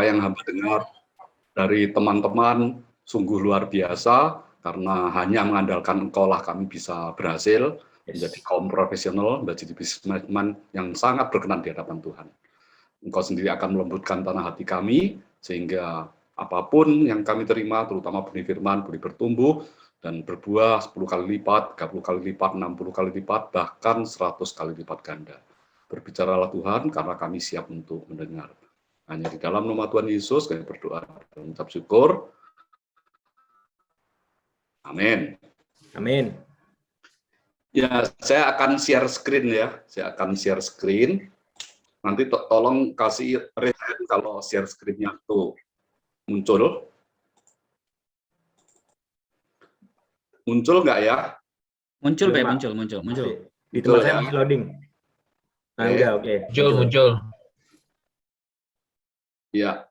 yang hamba dengar dari teman-teman sungguh luar biasa, karena hanya mengandalkan Engkau lah kami bisa berhasil menjadi kaum profesional, menjadi bisnismen yang sangat berkenan di hadapan Tuhan. Engkau sendiri akan melembutkan tanah hati kami, sehingga apapun yang kami terima, terutama benih firman, boleh bertumbuh dan berbuah 10 kali lipat, 30 kali lipat, 60 kali lipat, bahkan 100 kali lipat ganda. Berbicaralah Tuhan, karena kami siap untuk mendengar. Hanya di dalam nama Tuhan Yesus kami berdoa dan mengucap syukur. Amin. Amin. Ya, saya akan share screen ya. Saya akan share screen. Nanti tolong kasih reset kalau share screen-nya itu muncul. Muncul nggak ya? Muncul, Pak. Muncul. Di tempat saya masih loading. Nah, udah, oke. Muncul. Ya.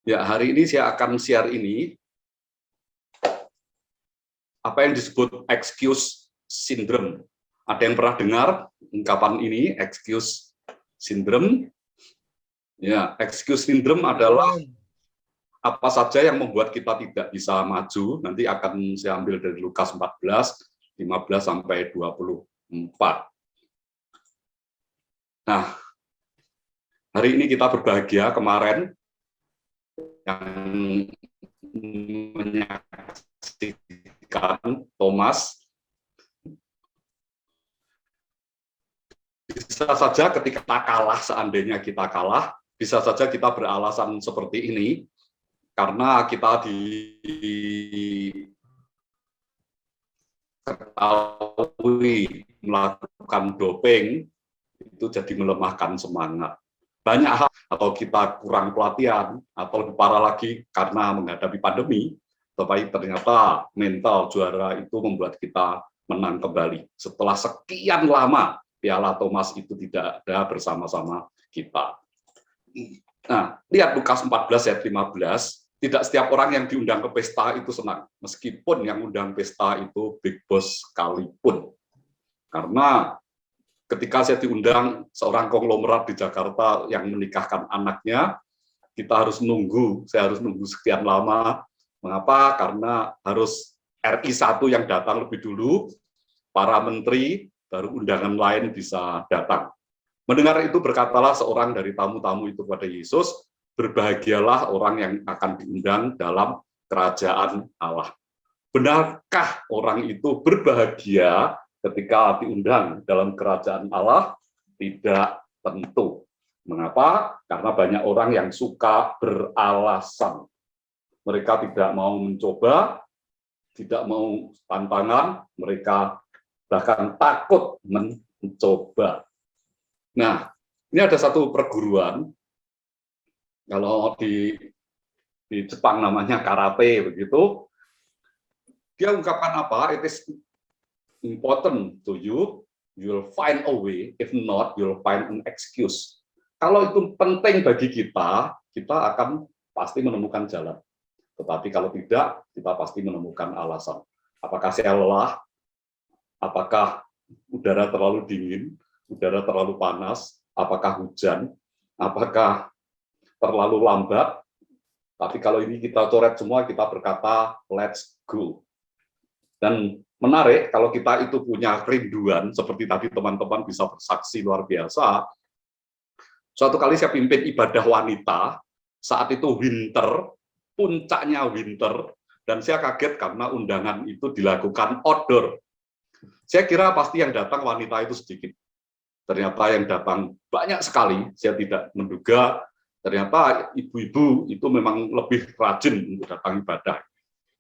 Ya, hari ini saya akan share ini, apa yang disebut excuse syndrome. Ada yang pernah dengar ungkapan ini, excuse syndrome? Ya, excuse syndrome adalah apa saja yang membuat kita tidak bisa maju. Nanti akan saya ambil dari Lukas 14, 15 sampai 24. Nah, hari ini kita berbahagia, kemarin yang menyaksikan Thomas, bisa saja ketika kita kalah, seandainya kita kalah, bisa saja kita beralasan seperti ini, karena kita diketahui melakukan doping, itu jadi melemahkan semangat. Banyak hal, atau kita kurang pelatihan, atau lebih parah lagi karena menghadapi pandemi, tetapi ternyata mental juara itu membuat kita menang kembali. Setelah sekian lama, Piala Thomas itu tidak ada bersama-sama kita. Nah, lihat Lukas 14 ayat 15, tidak setiap orang yang diundang ke pesta itu senang, meskipun yang undang pesta itu big boss sekalipun. Karena ketika saya diundang seorang konglomerat di Jakarta yang menikahkan anaknya, kita harus nunggu, saya harus nunggu sekian lama. Mengapa? Karena harus RI 1 yang datang lebih dulu, para menteri, baru undangan lain bisa datang. Mendengar itu berkatalah seorang dari tamu-tamu itu kepada Yesus, berbahagialah orang yang akan diundang dalam kerajaan Allah. Benarkah orang itu berbahagia ketika diundang dalam kerajaan Allah? Tidak tentu. Mengapa? Karena banyak orang yang suka beralasan. Mereka tidak mau mencoba, tidak mau tantangan, mereka bahkan takut mencoba. Nah, ini ada satu perguruan, kalau di Jepang namanya karate begitu. Dia ungkapkan apa? It is important to you, you'll find a way. If not, you'll find an excuse. Kalau itu penting bagi kita, kita akan pasti menemukan jalan. Tetapi kalau tidak, kita pasti menemukan alasan. Apakah saya lelah? Apakah udara terlalu dingin? Udara terlalu panas? Apakah hujan? Apakah terlalu lambat? Tapi kalau ini kita coret semua, kita berkata, let's go. Dan menarik, kalau kita itu punya kerinduan, seperti tadi teman-teman bisa bersaksi luar biasa. Suatu kali saya pimpin ibadah wanita, saat itu winter, puncaknya winter, dan saya kaget karena undangan itu dilakukan outdoor. Saya kira pasti yang datang wanita itu sedikit. Ternyata yang datang banyak sekali, saya tidak menduga, ternyata ibu-ibu itu memang lebih rajin untuk datang ibadah.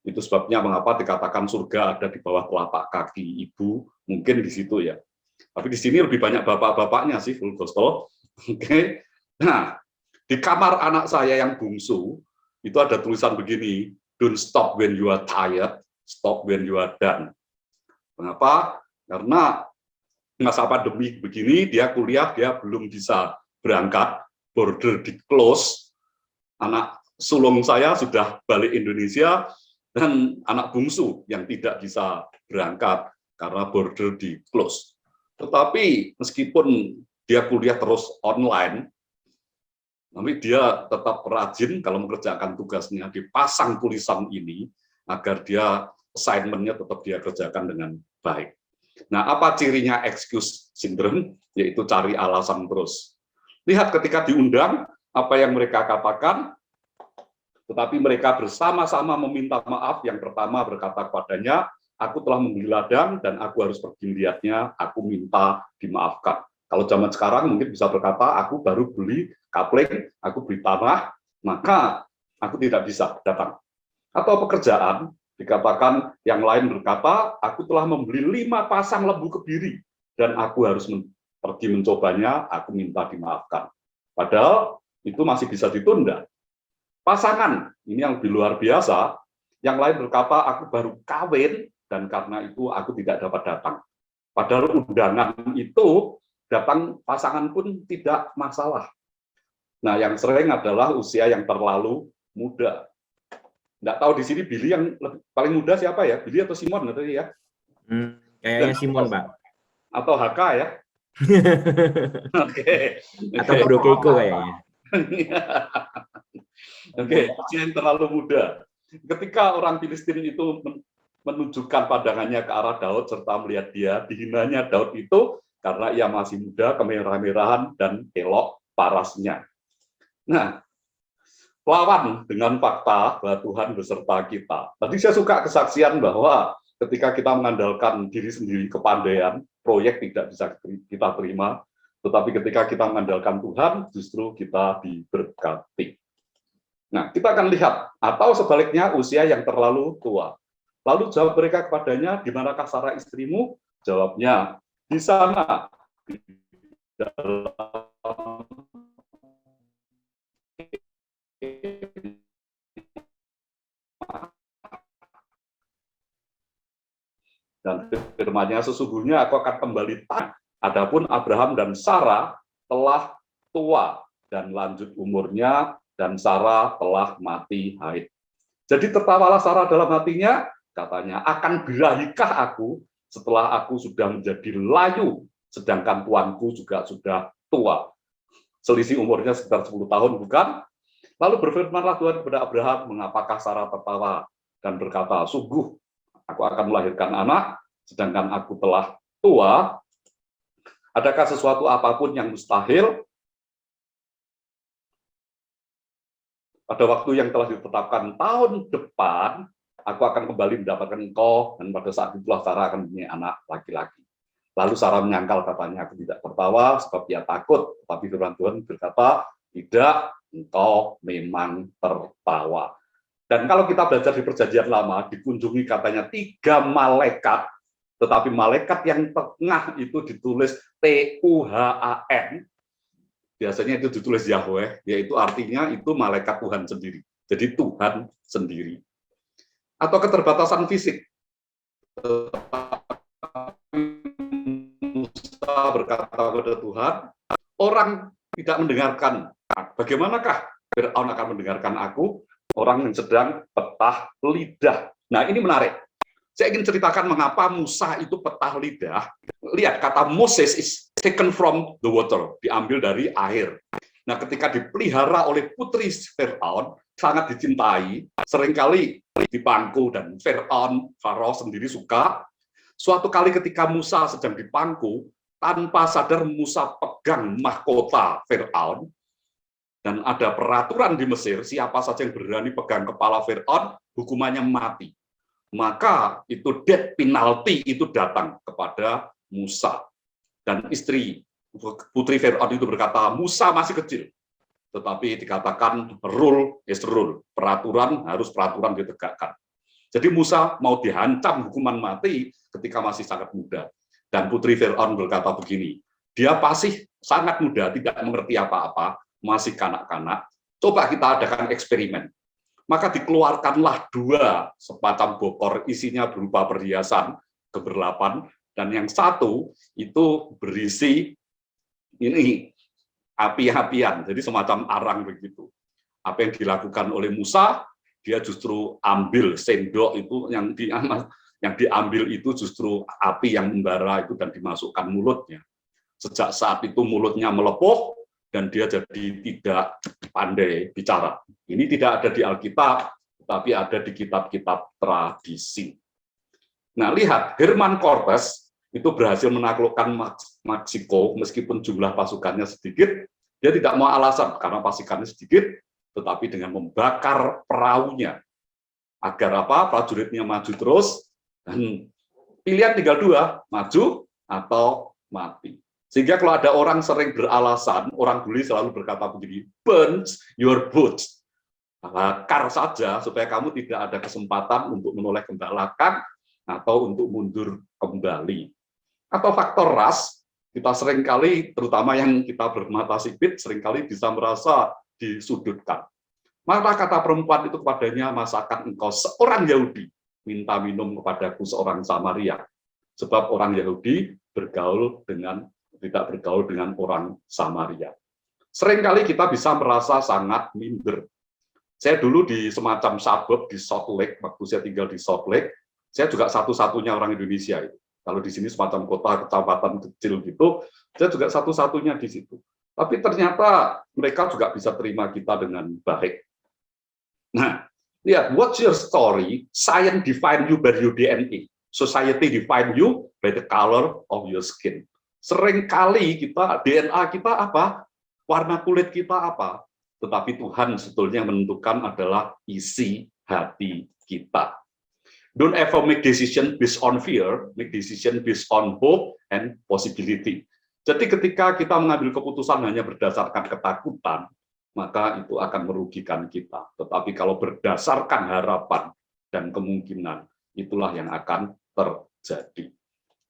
Itu sebabnya mengapa dikatakan surga ada di bawah telapak kaki ibu, mungkin di situ ya. Tapi di sini lebih banyak bapak-bapaknya sih, full gospel. Oke. Nah, di kamar anak saya yang bungsu, itu ada tulisan begini, don't stop when you are tired, stop when you are done. Mengapa? Karena masa pandemi begini, dia kuliah, dia belum bisa berangkat, border di close, anak sulung saya sudah balik Indonesia, dan anak bungsu yang tidak bisa berangkat karena border di close. Tetapi meskipun dia kuliah terus online, tapi dia tetap rajin kalau mengerjakan tugasnya, dipasang tulisan ini agar dia assignment-nya tetap dia kerjakan dengan baik. Nah, apa cirinya excuse syndrome? Yaitu cari alasan terus. Lihat ketika diundang, apa yang mereka katakan, tetapi mereka bersama-sama meminta maaf. Yang pertama berkata kepadanya, aku telah membeli ladang dan aku harus pergi melihatnya, aku minta dimaafkan. Kalau zaman sekarang mungkin bisa berkata, aku baru beli kapling, aku beli tanah, maka aku tidak bisa datang. Atau pekerjaan, dikatakan yang lain berkata, aku telah membeli 5 pasang lembu kebiri, dan aku harus pergi mencobanya, aku minta dimaafkan. Padahal itu masih bisa ditunda. Pasangan, ini yang lebih luar biasa, yang lain berkata, aku baru kawin, dan karena itu aku tidak dapat datang. Padahal undangan itu, datang pasangan pun tidak masalah. Nah, yang sering adalah usia yang terlalu muda. Nggak tahu di sini Billy yang paling muda siapa ya? Billy atau Simon tadi ya? Kayaknya Simon, Pak. Atau HK ya? Oke. Atau Bro Keiko kayaknya. Oke, usia yang terlalu muda. Ketika orang Filistin itu menunjukkan pandangannya ke arah Daud serta melihat dia, dihinanya Daud itu karena ia masih muda, kemerah-merahan, dan elok parasnya. Nah, lawan dengan fakta bahwa Tuhan beserta kita. Tadi saya suka kesaksian bahwa ketika kita mengandalkan diri sendiri, kepandaian, proyek tidak bisa kita terima, tetapi ketika kita mengandalkan Tuhan, justru kita diberkati. Nah, kita akan lihat, atau sebaliknya usia yang terlalu tua. Lalu jawab mereka kepadanya, di manakah Sarah istrimu? Jawabnya, di sana. Dan firman-Nya, sesungguhnya aku akan kembali tanya. Adapun Abraham dan Sarah telah tua dan lanjut umurnya, dan Sarah telah mati haid. Jadi tertawalah Sarah dalam hatinya, katanya, akan birahikah aku setelah aku sudah menjadi layu, sedangkan tuanku juga sudah tua. Selisih umurnya sekitar 10 tahun, bukan? Lalu berfirmanlah Tuhan kepada Abraham, mengapakah Sarah tertawa dan berkata, sungguh aku akan melahirkan anak, sedangkan aku telah tua. Adakah sesuatu apapun yang mustahil? Pada waktu yang telah ditetapkan tahun depan, aku akan kembali mendapatkan engkau, dan pada saat itulah Sarah akan mempunyai anak laki-laki. Lalu Sarah menyangkal, katanya, aku tidak tertawa, sebab ia takut. Tetapi firman Tuhan berkata, tidak, engkau memang tertawa. Dan kalau kita belajar di Perjanjian Lama, dikunjungi katanya 3 malaikat, tetapi malaikat yang tengah itu ditulis Tuhan. Biasanya itu ditulis Yahweh, yaitu artinya itu malaikat Tuhan sendiri. Jadi Tuhan sendiri. Atau keterbatasan fisik. Musa berkata kepada Tuhan, orang tidak mendengarkan. Bagaimanakah Firaun akan mendengarkan aku? Orang yang sedang petah lidah. Nah, ini menarik. Saya ingin ceritakan mengapa Musa itu petah lidah. Lihat, kata Moses is taken from the water, diambil dari air. Nah, ketika dipelihara oleh putri Firaun, sangat dicintai, seringkali dipangku, dan Farao sendiri suka. Suatu kali ketika Musa sedang dipangku, tanpa sadar Musa pegang mahkota Firaun, dan ada peraturan di Mesir, siapa saja yang berani pegang kepala Firaun, hukumannya mati. Maka itu death penalty itu datang kepada Musa. Dan istri putri Firaun itu berkata, Musa masih kecil. Tetapi dikatakan rule is rule. Peraturan harus peraturan ditegakkan. Jadi Musa mau dihancam hukuman mati ketika masih sangat muda. Dan putri Firaun berkata begini, dia pasti sangat muda, tidak mengerti apa-apa, masih kanak-kanak. Coba kita adakan eksperimen. Maka dikeluarkanlah 2 sepasang bokor, isinya berupa perhiasan keberlapan, dan yang satu itu berisi ini api-apian, jadi semacam arang begitu. Apa yang dilakukan oleh Musa, dia justru ambil sendok itu yang diambil itu justru api yang membara itu dan dimasukkan mulutnya. Sejak saat itu mulutnya melepuh dan dia jadi tidak pandai bicara. Ini tidak ada di Alkitab, tapi ada di kitab-kitab tradisi. Nah, lihat, Herman Cortes itu berhasil menaklukkan Meksiko, meskipun jumlah pasukannya sedikit, dia tidak mau alasan, karena pasukannya sedikit, tetapi dengan membakar perahunya. Agar apa? Prajuritnya maju terus, dan pilihan tinggal dua, maju atau mati. Sehingga kalau ada orang sering beralasan, orang dulu selalu berkata begini, burn your boots. Bakar saja supaya kamu tidak ada kesempatan untuk menoleh ke belakang atau untuk mundur kembali. Atau faktor ras, kita seringkali, terutama yang kita bermata sipit, seringkali bisa merasa disudutkan. Maka kata perempuan itu kepadanya, masakan engkau seorang Yahudi, minta minum kepadaku seorang Samaria. Sebab orang Yahudi tidak bergaul dengan orang Samaria. Seringkali kita bisa merasa sangat minder. Saya dulu di semacam suburb di Salt Lake, waktu saya tinggal di Salt Lake, saya juga satu-satunya orang Indonesia itu. Kalau di sini semacam kota kecamatan kecil gitu, saya juga satu-satunya di situ. Tapi ternyata mereka juga bisa terima kita dengan baik. Nah, lihat, what's your story? Science define you by your DNA. Society define you by the color of your skin. Seringkali kita, DNA kita apa? Warna kulit kita apa? Tetapi Tuhan sebetulnya menentukan adalah isi hati kita. Don't ever make decision based on fear, make decision based on hope and possibility. Jadi ketika kita mengambil keputusan hanya berdasarkan ketakutan, maka itu akan merugikan kita. Tetapi kalau berdasarkan harapan dan kemungkinan, itulah yang akan terjadi.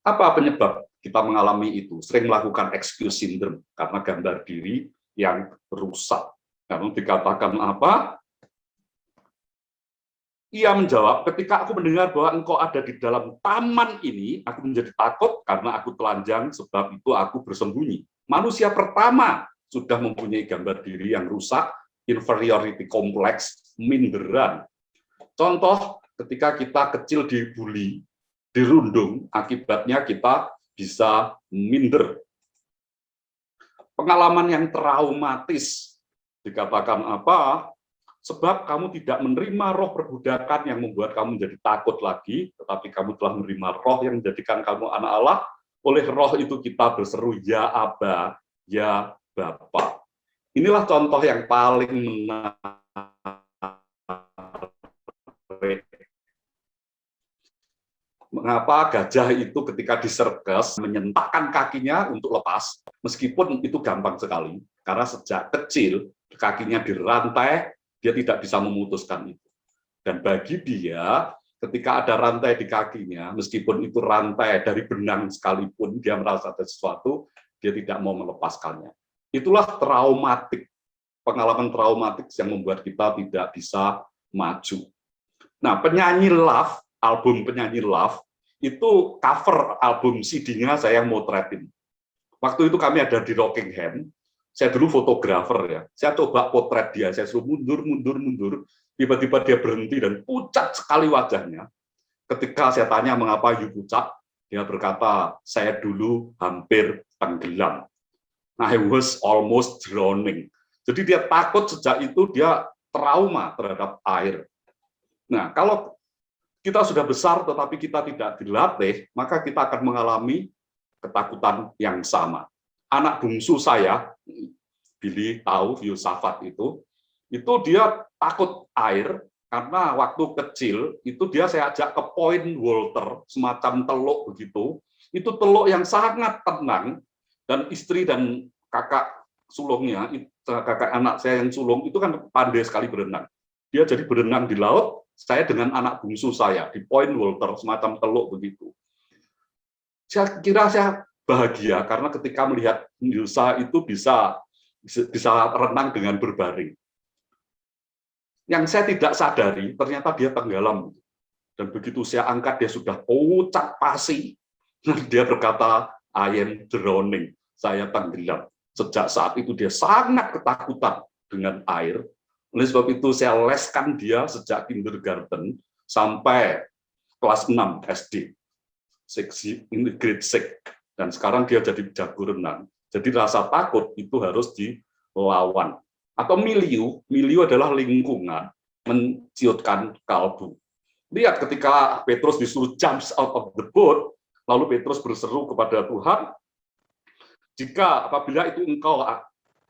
Apa penyebab kita mengalami itu? Sering melakukan excuse syndrome, karena gambar diri yang rusak. Karena dikatakan apa? Ia menjawab, ketika aku mendengar bahwa engkau ada di dalam taman ini, aku menjadi takut karena aku telanjang, sebab itu aku bersembunyi. Manusia pertama sudah mempunyai gambar diri yang rusak, inferiority complex, minderan. Contoh, ketika kita kecil dibully, dirundung, akibatnya kita bisa minder. Pengalaman yang traumatis, dikatakan apa? Sebab kamu tidak menerima roh perbudakan yang membuat kamu menjadi takut lagi, tetapi kamu telah menerima roh yang menjadikan kamu anak Allah. Oleh roh itu kita berseru, ya Aba, ya Bapa. Inilah contoh yang paling menarik. Mengapa gajah itu ketika diserges menyentakkan kakinya untuk lepas, meskipun itu gampang sekali, karena sejak kecil kakinya dirantai, dia tidak bisa memutuskan itu. Dan bagi dia, ketika ada rantai di kakinya, meskipun itu rantai dari benang sekalipun, dia merasa ada sesuatu, dia tidak mau melepaskannya. Itulah traumatik, pengalaman traumatik yang membuat kita tidak bisa maju. Nah, penyanyi Love, album penyanyi Love, itu cover album CD-nya saya yang motretin. Waktu itu kami ada di Rockingham, saya dulu fotografer ya, saya coba potret dia, saya suruh mundur, tiba-tiba dia berhenti dan pucat sekali wajahnya. Ketika saya tanya mengapa you pucat, dia berkata, saya dulu hampir tenggelam. I was almost drowning. Jadi dia takut sejak itu, dia trauma terhadap air. Nah, kalau kita sudah besar tetapi kita tidak dilatih, maka kita akan mengalami ketakutan yang sama. Anak bungsu saya, Billy tahu, Yusafat itu dia takut air, karena waktu kecil, itu dia saya ajak ke Point Walter, semacam teluk begitu, itu teluk yang sangat tenang, dan istri dan kakak sulungnya, kakak anak saya yang sulung, itu kan pandai sekali berenang. Dia jadi berenang di laut, saya dengan anak bungsu saya, di Point Walter, semacam teluk begitu. Saya kira saya bahagia karena ketika melihat Yusa itu bisa renang dengan berbaring. Yang saya tidak sadari, ternyata dia tenggelam. Dan begitu saya angkat, dia sudah pucat pasi. Dan dia berkata, I am drowning, saya tenggelam. Sejak saat itu dia sangat ketakutan dengan air. Oleh sebab itu saya leskan dia sejak kindergarten sampai kelas 6 SD, grade 6, dan sekarang dia jadi jago renang. Jadi rasa takut itu harus dilawan. Atau milieu adalah lingkungan, menciutkan kalbu. Lihat ketika Petrus disuruh jump out of the boat, lalu Petrus berseru kepada Tuhan, jika apabila itu engkau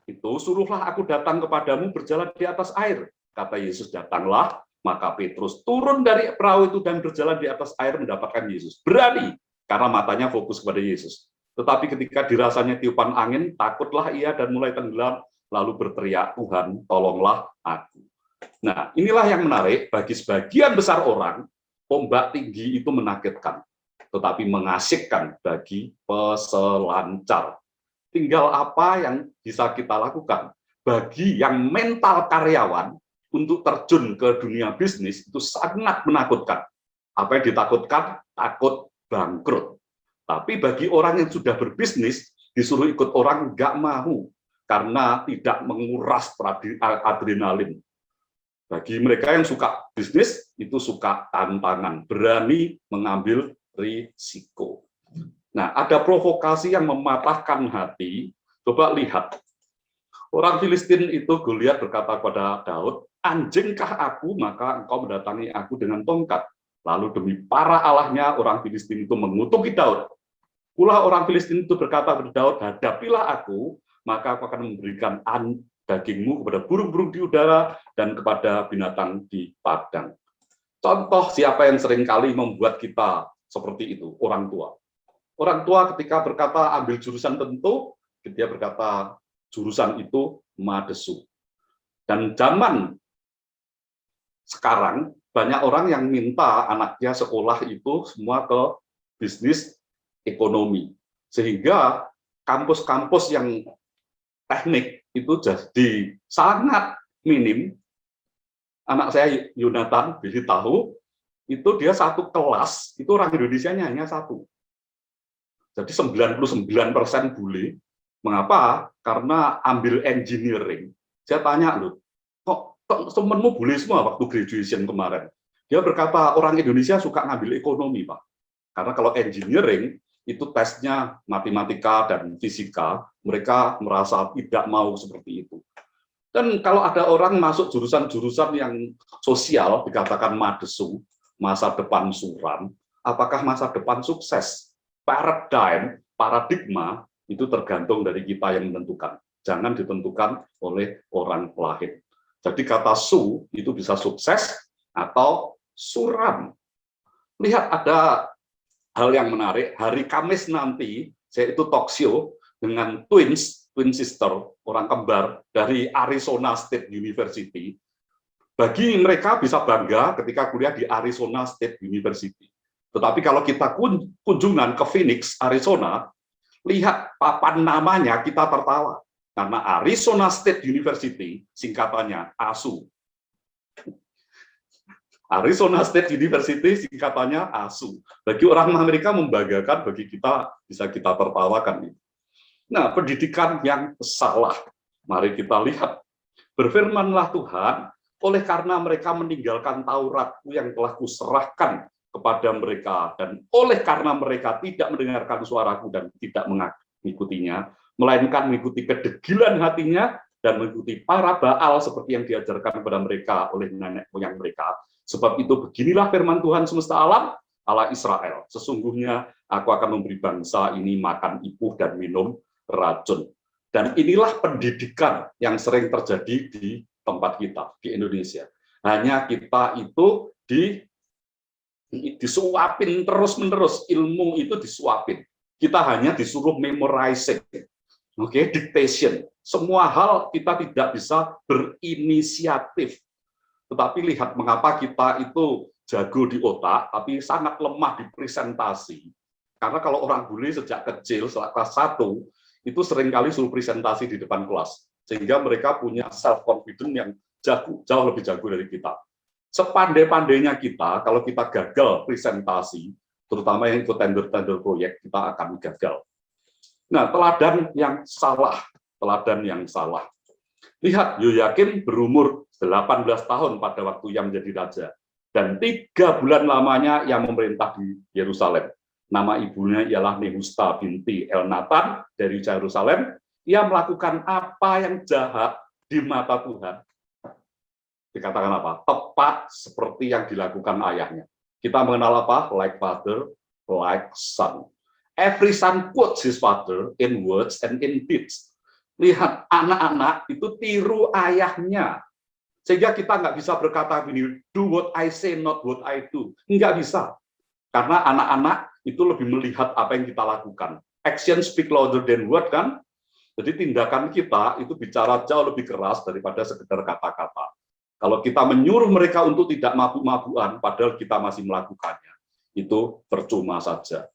itu, suruhlah aku datang kepadamu berjalan di atas air. Kata Yesus, datanglah. Maka Petrus turun dari perahu itu dan berjalan di atas air mendapatkan Yesus. Berani, karena matanya fokus kepada Yesus. Tetapi ketika dirasanya tiupan angin, takutlah ia dan mulai tenggelam, lalu berteriak, Tuhan, tolonglah aku. Nah, inilah yang menarik, bagi sebagian besar orang, ombak tinggi itu menakutkan, tetapi mengasyikkan bagi peselancar. Tinggal apa yang bisa kita lakukan. Bagi yang mental karyawan, untuk terjun ke dunia bisnis itu sangat menakutkan. Apa yang ditakutkan? Takut bangkrut. Tapi bagi orang yang sudah berbisnis, disuruh ikut orang nggak mau, karena tidak menguras adrenalin. Bagi mereka yang suka bisnis, itu suka tantangan, berani mengambil risiko. Nah, ada provokasi yang mematahkan hati. Coba lihat. Orang Filistin itu Goliat berkata kepada Daud, anjingkah aku, maka engkau mendatangi aku dengan tongkat. Lalu demi para allahnya, orang Filistin itu mengutuki Daud. Pula orang Filistin itu berkata kepada Daud, hadapilah aku, maka aku akan memberikan dagingmu kepada burung-burung di udara dan kepada binatang di padang. Contoh siapa yang seringkali membuat kita seperti itu? Orang tua. Orang tua ketika berkata ambil jurusan tentu, dia berkata jurusan itu madesu. Dan zaman sekarang banyak orang yang minta anaknya sekolah itu semua ke bisnis ekonomi. Sehingga kampus-kampus yang teknik itu jadi sangat minim. Anak saya Yonatan tahu itu dia satu kelas, itu orang Indonesianya hanya satu. Jadi 99% bule. Mengapa? Karena ambil engineering. Saya tanya, loh, kok temenmu bule semua waktu graduation kemarin? Dia berkata, orang Indonesia suka ngambil ekonomi, Pak. Karena kalau engineering, itu tesnya matematika dan fisika, mereka merasa tidak mau seperti itu. Dan kalau ada orang masuk jurusan-jurusan yang sosial, dikatakan madesu, masa depan suram, apakah masa depan sukses? Paradigma, itu tergantung dari kita yang menentukan. Jangan ditentukan oleh orang lain. Jadi kata su itu bisa sukses atau suram. Lihat ada hal yang menarik, hari Kamis nanti saya itu talk show dengan twin sister, orang kembar dari Arizona State University. Bagi mereka bisa bangga ketika kuliah di Arizona State University. Tetapi kalau kita kunjungan ke Phoenix, Arizona, lihat papan namanya kita tertawa. Karena Arizona State University, singkatannya ASU. Arizona State University, singkatannya ASU. Bagi orang Amerika membanggakan, bagi kita bisa kita tertawakan. Nah, pendidikan yang salah. Mari kita lihat. Berfirmanlah Tuhan, oleh karena mereka meninggalkan Tauratku yang telah kuserahkan kepada mereka, dan oleh karena mereka tidak mendengarkan suaraku dan tidak mengikutinya, melainkan mengikuti kedegilan hatinya dan mengikuti para Baal seperti yang diajarkan kepada mereka oleh nenek moyang mereka. Sebab itu beginilah firman Tuhan semesta alam, Allah Israel. Sesungguhnya aku akan memberi bangsa ini makan ipuh dan minum racun. Dan inilah pendidikan yang sering terjadi di tempat kita, di Indonesia. Hanya kita itu disuapin terus-menerus, ilmu itu disuapin. Kita hanya disuruh memorizing, dictation. Semua hal kita tidak bisa berinisiatif. Tetapi lihat mengapa kita itu jago di otak, tapi sangat lemah di presentasi. Karena kalau orang bule sejak kecil, sejak kelas 1, itu seringkali suruh presentasi di depan kelas. Sehingga mereka punya self-confidence yang jauh lebih jago dari kita. Sepandai-pandainya kita, kalau kita gagal presentasi, terutama yang ikut tender-tender proyek, kita akan gagal. Nah, teladan yang salah. Lihat, Yoyakim berumur 18 tahun pada waktu ia menjadi raja. Dan 3 bulan lamanya ia memerintah di Yerusalem. Nama ibunya ialah Nehusta binti Elnatan dari Yerusalem. Ia melakukan apa yang jahat di mata Tuhan. Dikatakan apa? Tepat seperti yang dilakukan ayahnya. Kita mengenal apa? Like father, like son. Every son quotes his father in words and in deeds. Lihat, anak-anak itu tiru ayahnya. Sehingga kita nggak bisa berkata begini, do what I say, not what I do. Nggak bisa. Karena anak-anak itu lebih melihat apa yang kita lakukan. Action speak louder than word, kan? Jadi tindakan kita itu bicara jauh lebih keras daripada sekedar kata-kata. Kalau kita menyuruh mereka untuk tidak mabuk-mabukan, padahal kita masih melakukannya, itu percuma saja.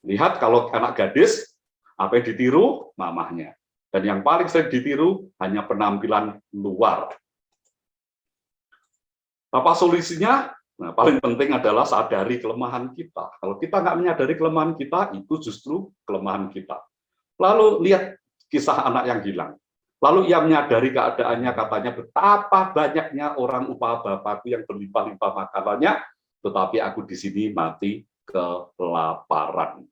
Lihat kalau anak gadis, apa yang ditiru? Mamahnya. Dan yang paling sering ditiru hanya penampilan luar. Apa solusinya? Nah, paling penting adalah sadari kelemahan kita. Kalau kita nggak menyadari kelemahan kita, itu justru kelemahan kita. Lalu lihat kisah anak yang hilang. Lalu ia menyadari keadaannya, katanya betapa banyaknya orang upah bapakku yang berlimpah-limpah makanannya, tetapi aku di sini mati kelaparan.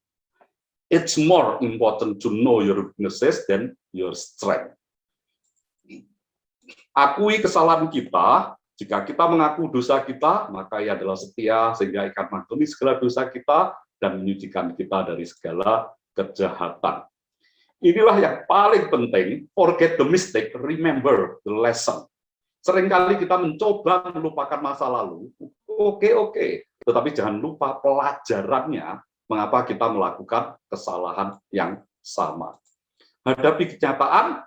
It's more important to know your weaknesses than your strength. Akui kesalahan kita. Jika kita mengaku dosa kita, maka ia adalah setia sehingga akan mengampuni segala dosa kita dan menyucikan kita dari segala kejahatan. Inilah yang paling penting, forget the mistake, remember the lesson. Seringkali kita mencoba melupakan masa lalu, oke, tetapi jangan lupa pelajarannya, mengapa kita melakukan kesalahan yang sama. Hadapi kenyataan,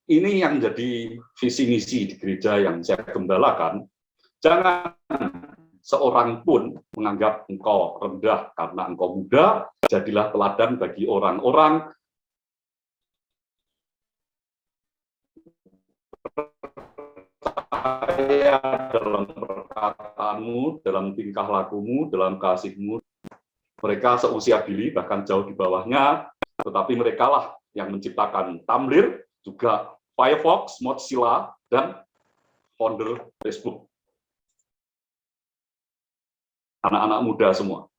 ini yang jadi visi misi di gereja yang saya gembalakan. Jangan seorang pun menganggap engkau rendah karena engkau muda. Jadilah teladan bagi orang-orang dalam perkataanmu, dalam tingkah lakumu, dalam kasihmu. Mereka seusia Billy, bahkan jauh di bawahnya, tetapi merekalah yang menciptakan Tumblr, juga Firefox, Mozilla, dan founder Facebook. Anak-anak muda semua.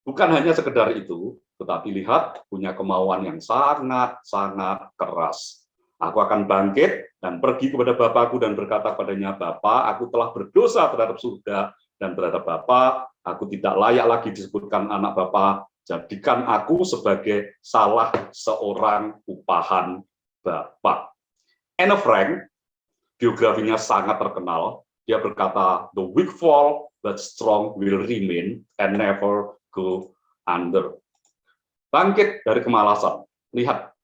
Bukan hanya sekedar itu, tetapi lihat, punya kemauan yang sangat-sangat keras. Aku akan bangkit dan pergi kepada Bapakku dan berkata padanya, Bapa, aku telah berdosa terhadap surga dan terhadap Bapa, aku tidak layak lagi disebutkan anak Bapa, jadikan aku sebagai salah seorang upahan Bapak. Anne Frank, biografinya sangat terkenal. Dia berkata, the weak fall, but strong will remain and never go under. Bangkit dari kemalasan. Lihat,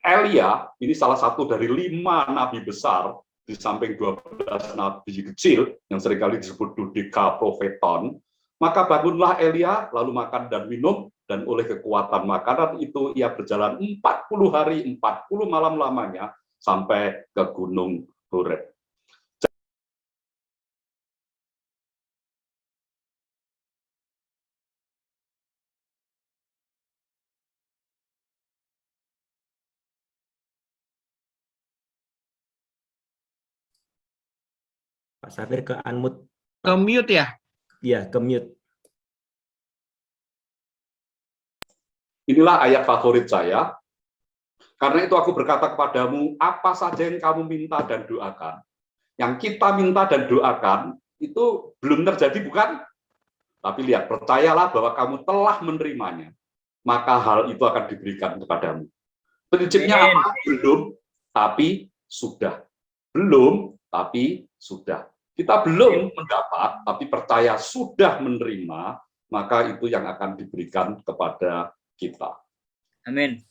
Elia ini salah satu dari 5 nabi besar, di samping 12 nabi kecil, yang seringkali disebut dodeka profeton. Maka bangunlah Elia, lalu makan dan minum, dan oleh kekuatan makanan itu ia berjalan 40 hari, 40 malam lamanya sampai ke Gunung Horeb. Pak Safir ke unmute. Ke mute ya? Iya, ke mute. Inilah ayat favorit saya. Karena itu aku berkata kepadamu, apa saja yang kamu minta dan doakan. Yang kita minta dan doakan, itu belum terjadi, bukan? Tapi lihat, percayalah bahwa kamu telah menerimanya. Maka hal itu akan diberikan kepadamu. Prinsipnya apa? Belum, tapi sudah. Belum, tapi sudah. Kita belum mendapat, tapi percaya sudah menerima, maka itu yang akan diberikan kepada kita. Amin.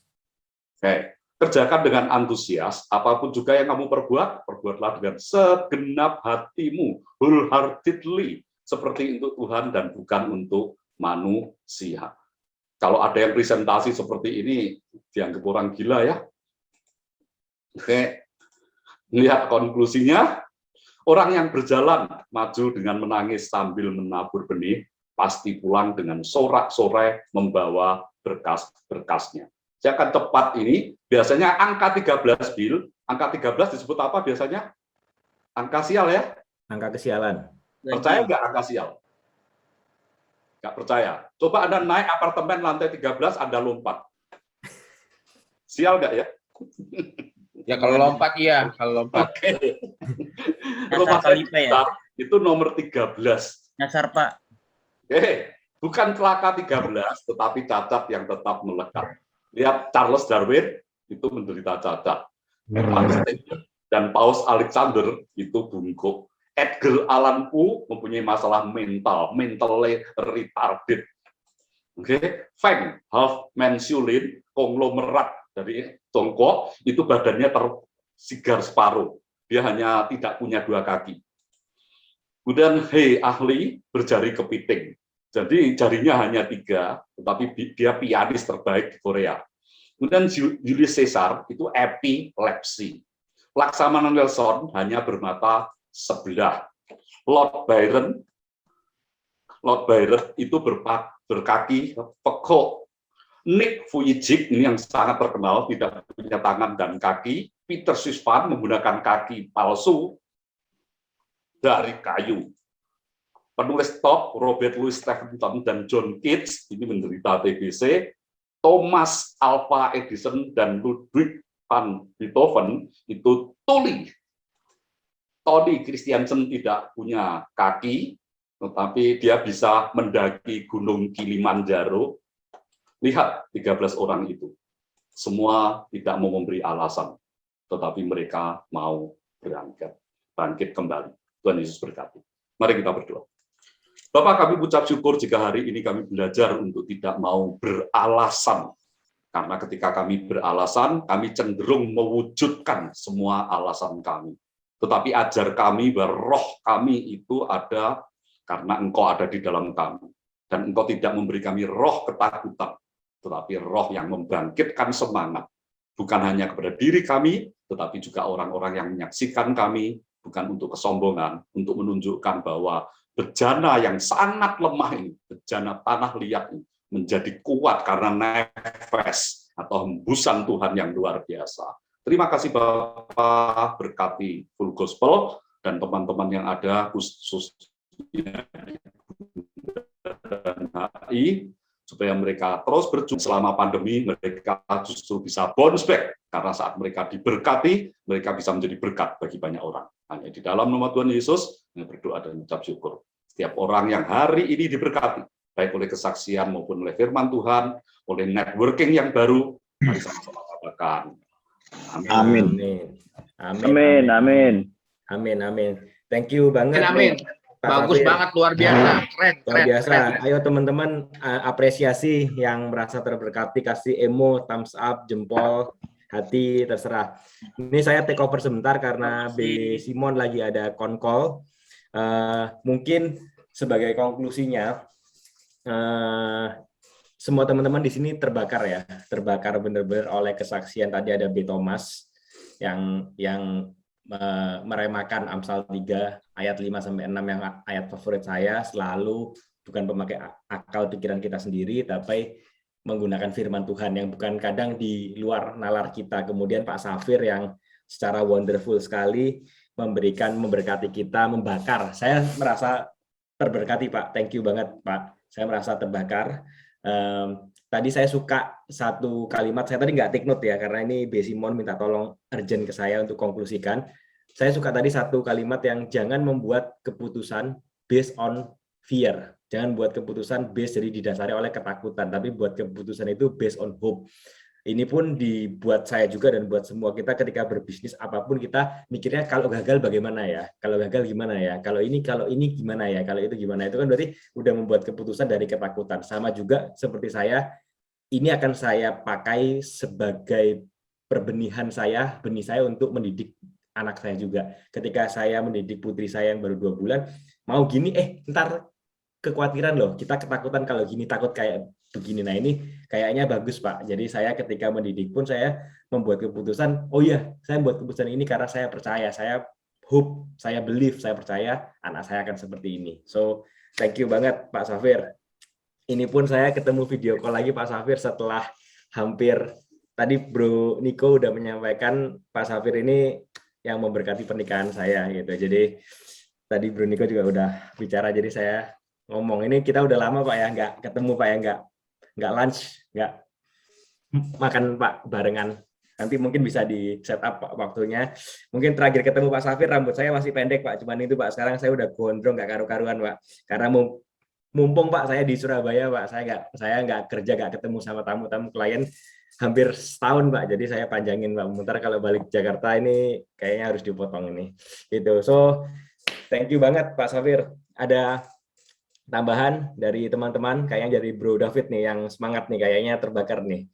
Oke, kerjakan dengan antusias, apapun juga yang kamu perbuat, perbuatlah dengan segenap hatimu, wholeheartedly, seperti untuk Tuhan dan bukan untuk manusia. Kalau ada yang presentasi seperti ini, dianggap orang gila ya. Oke, lihat konklusinya, orang yang berjalan maju dengan menangis sambil menabur benih, pasti pulang dengan sorak-sorai membawa berkas-berkasnya. Saya akan cepat ini, biasanya angka 13 Bill, angka 13 disebut apa biasanya? Angka sial ya? Angka kesialan. Percaya nggak angka sial? Nggak percaya. Coba Anda naik apartemen lantai 13, Anda lompat. Sial nggak ya? Ya kalau lompat iya, kalau lompat. Oke. Nyasar Rumah saya Khalifa ya. itu nomor 13. Nyasar Pak. Oke. Bukan celaka 13, tetapi cacat yang tetap melekat. Lihat Charles Darwin, itu menderita cacat. Dan Paus Alexander itu bungkuk. Edgar Allan Poe mempunyai masalah mentally retarded. Oke, Feng Mansulin, konglomerat dari Tiongkok, itu badannya tersigar separuh. Dia hanya tidak punya 2 kaki. Kemudian He Ahli berjari kepiting. Jadi jarinya hanya 3, tetapi dia pianis terbaik di Korea. Kemudian Julius Caesar itu epilepsi. Laksamana Nelson hanya bermata sebelah. Lord Byron itu berkaki pekok. Nick Vujicic ini yang sangat terkenal, tidak punya tangan dan kaki. Peter Schiffman menggunakan kaki palsu dari kayu. Penulis top Robert Louis Stevenson dan John Keats ini menderita TBC. Thomas Alva Edison dan Ludwig van Beethoven itu tuli. Tony Christiansen tidak punya kaki, tetapi dia bisa mendaki Gunung Kilimanjaro. Lihat 13 orang itu. Semua tidak mau memberi alasan, tetapi mereka mau bangkit kembali. Tuhan Yesus berkati. Mari kita berdoa. Bapak, kami ucap syukur jika hari ini kami belajar untuk tidak mau beralasan. Karena ketika kami beralasan, kami cenderung mewujudkan semua alasan kami. Tetapi ajar kami bahwa roh kami itu ada karena Engkau ada di dalam kami. Dan Engkau tidak memberi kami roh ketakutan, tetapi roh yang membangkitkan semangat. Bukan hanya kepada diri kami, tetapi juga orang-orang yang menyaksikan kami, bukan untuk kesombongan, untuk menunjukkan bahwa bejana yang sangat lemah ini, bejana tanah liat ini, menjadi kuat karena nefes atau hembusan Tuhan yang luar biasa. Terima kasih Bapak, berkati Full Gospel dan teman-teman yang ada khususnya dan HI, supaya mereka terus berjuang selama pandemi, mereka justru bisa bounce back, karena saat mereka diberkati, mereka bisa menjadi berkat bagi banyak orang. Hanya di dalam nama Tuhan Yesus, kami berdoa dan mengucap syukur. Setiap orang yang hari ini diberkati, baik oleh kesaksian maupun oleh firman Tuhan, oleh networking yang baru, mari sama-sama katakan. Amin. Amin. Amin. Amin. Amin. Thank you banget. Amin. Pak Bagus Safir. banget, luar biasa. Keren, Luar keren, biasa. keren. Ayo teman-teman, apresiasi yang merasa terberkati, kasih emo, thumbs up, jempol, hati, terserah. Ini saya take over sebentar karena B. Simon lagi ada konkol. Mungkin sebagai konklusinya, semua teman-teman di sini terbakar ya, terbakar benar-benar oleh kesaksian tadi ada B. Thomas yang meremakan Amsal 3 ayat 5-6 yang ayat favorit saya, selalu bukan pemakai akal pikiran kita sendiri, tapi menggunakan firman Tuhan yang bukan kadang di luar nalar kita. Kemudian Pak Safir yang secara wonderful sekali memberkati kita, membakar. Saya merasa terberkati Pak, thank you banget Pak. Saya merasa terbakar. Tadi saya suka satu kalimat, saya tadi nggak take note ya, karena ini B. Simon minta tolong urgent ke saya untuk konklusikan. Saya suka tadi satu kalimat yang jangan membuat keputusan based on fear. Jangan buat keputusan based jadi didasari oleh ketakutan, tapi buat keputusan itu based on hope. Ini pun dibuat saya juga dan buat semua kita ketika berbisnis apapun kita mikirnya kalau gagal bagaimana ya, kalau gagal gimana ya, kalau ini gimana ya, kalau itu gimana. Itu kan berarti udah membuat keputusan dari ketakutan. Sama juga seperti saya, ini akan saya pakai sebagai perbenihan saya, benih saya untuk mendidik anak saya juga. Ketika saya mendidik putri saya yang baru 2 bulan, mau gini, ntar kekhawatiran loh, kita ketakutan kalau gini, takut kayak begini. Nah ini kayaknya bagus Pak. Jadi saya ketika mendidik pun saya membuat keputusan, oh iya, saya membuat keputusan ini karena saya percaya, saya hope, saya believe, saya percaya anak saya akan seperti ini. So, thank you banget Pak Safir. Ini pun saya ketemu video call lagi Pak Safir setelah hampir, tadi Bro Niko udah menyampaikan Pak Safir ini yang memberkati pernikahan saya gitu. Jadi tadi Bro Niko juga udah bicara, jadi saya ngomong ini kita udah lama Pak ya nggak ketemu Pak ya, nggak lunch, nggak makan Pak barengan. Nanti mungkin bisa di set up Pak waktunya. Mungkin terakhir ketemu Pak Safir rambut saya masih pendek Pak, cuman itu Pak sekarang saya udah gondrong nggak karu-karuan Pak. Karena mumpung Pak saya di Surabaya Pak, saya nggak kerja, nggak ketemu sama tamu-tamu klien hampir setahun Pak, jadi saya panjangin Pak. Bentar kalau balik Jakarta ini kayaknya harus dipotong ini. Gitu. So thank you banget Pak Safir. Ada tambahan dari teman-teman, kayaknya dari Bro David nih yang semangat nih, kayaknya terbakar nih.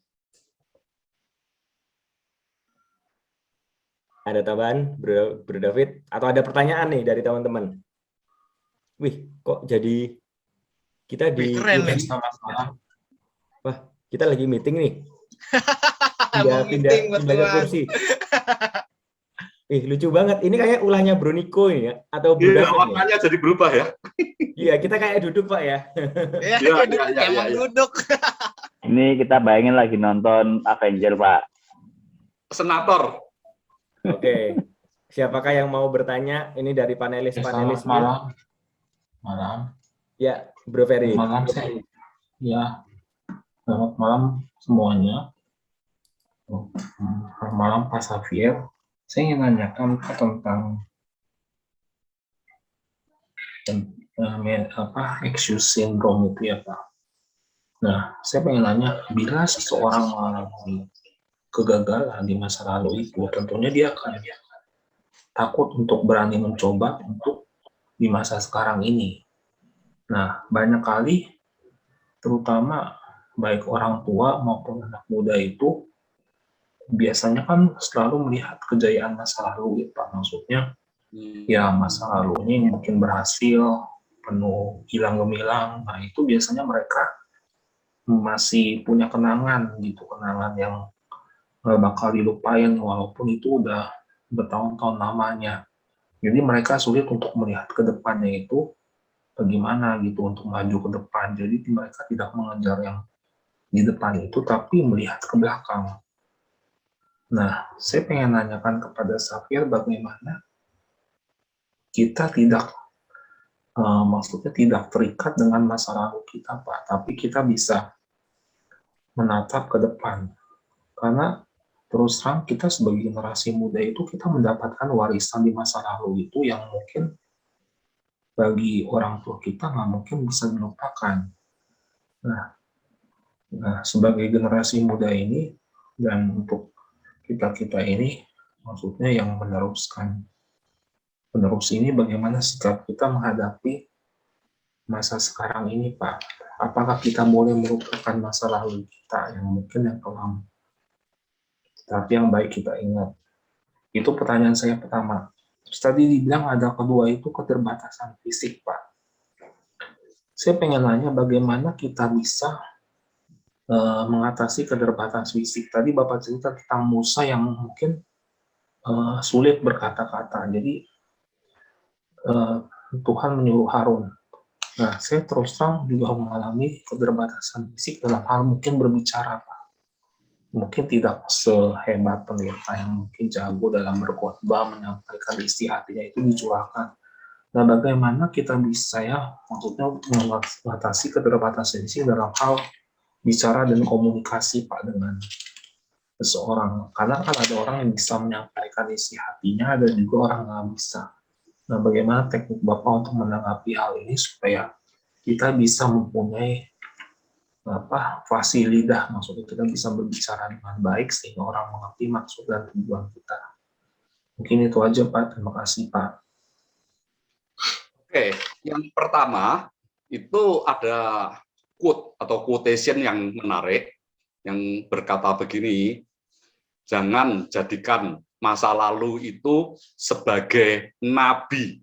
Ada tambahan Bro David? Atau ada pertanyaan nih dari teman-teman? Wih, kok jadi kita di... Keren nih. Wah, kita lagi meeting nih. Mau meeting pindah ke betulan. kursi. Lucu banget. Ini kayak ulahnya Bro Niko ini ya, atau Bro Iya, David nih? warnanya jadi berubah ya. Iya, kita kayak duduk Pak ya. Ya, emang duduk. Ini kita bayangin lagi nonton Avenger, Pak. Senator. Oke. Siapakah yang mau bertanya? Ini dari panelis-panelis. Selamat malam. Ya, Bro Ferry. Malam saya. Ya. Selamat malam semuanya. Selamat malam Pak Safir. Saya ingin nanyakan Pak tentang excuse syndrome itu ya Pak. Nah, saya pengen nanya, bila seseorang mengalami kegagalan di masa lalu itu, tentunya dia akan takut untuk berani mencoba untuk di masa sekarang ini. Nah, banyak kali, terutama baik orang tua maupun anak muda itu, biasanya kan selalu melihat kejayaan masa lalu, ya Pak. Maksudnya, ya masa lalu ini mungkin berhasil, penuh hilang gemilang. Nah, itu biasanya mereka masih punya kenangan gitu, kenangan yang nggak bakal dilupain walaupun itu udah bertahun-tahun lamanya. Jadi mereka sulit untuk melihat ke depannya itu bagaimana gitu, untuk maju ke depan. Jadi mereka tidak mengejar yang di depan itu, tapi melihat ke belakang. Nah, saya pengen nanyakan kepada Safir bagaimana kita tidak, maksudnya tidak terikat dengan masa lalu kita, Pak, tapi kita bisa menatap ke depan. Karena terus terang kita sebagai generasi muda itu kita mendapatkan warisan di masa lalu itu yang mungkin bagi orang tua kita nggak mungkin bisa dilupakan. Nah, sebagai generasi muda ini dan untuk kita ini, maksudnya yang menerus ini bagaimana sikap kita menghadapi masa sekarang ini, Pak? Apakah kita boleh melupakan masa lalu kita yang mungkin yang kelam, tapi yang baik kita ingat? Itu pertanyaan saya pertama. Terus tadi dibilang ada kedua itu keterbatasan fisik, Pak. Saya pengen nanya bagaimana kita bisa mengatasi keterbatasan fisik. Tadi Bapak cerita tentang Musa yang mungkin sulit berkata-kata. Jadi Tuhan menyuruh Harun. Nah, saya terus terang juga mengalami keterbatasan fisik dalam hal mungkin berbicara, Pak. Mungkin tidak sehebat pendeta yang mungkin jago dalam berkhotbah, menyampaikan isi hatinya itu dicurahkan. Nah, bagaimana kita bisa maksudnya untuk mengatasi keterbatasan fisik dalam hal bicara dan komunikasi, Pak, dengan seseorang. Karena kan ada orang yang bisa menyampaikan isi hatinya, ada juga orang yang nggak bisa. Nah, bagaimana teknik Bapak untuk menanggapi hal ini supaya kita bisa mempunyai fasih lidah, maksudnya kita bisa berbicara dengan baik sehingga orang mengerti maksud dan tujuan kita. Mungkin itu aja, Pak. Terima kasih, Pak. Oke, yang pertama itu ada quote atau quotation yang menarik yang berkata begini, jangan jadikan masa lalu itu sebagai nabi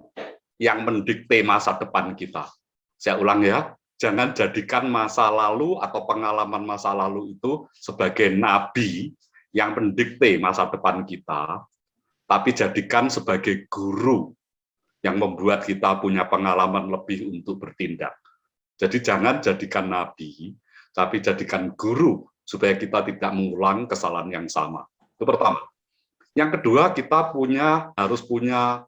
yang mendikte masa depan kita. Saya ulang ya, jangan jadikan masa lalu atau pengalaman masa lalu itu sebagai nabi yang mendikte masa depan kita, tapi jadikan sebagai guru yang membuat kita punya pengalaman lebih untuk bertindak. Jadi jangan jadikan nabi, tapi jadikan guru supaya kita tidak mengulang kesalahan yang sama. Itu pertama. Yang kedua, kita harus punya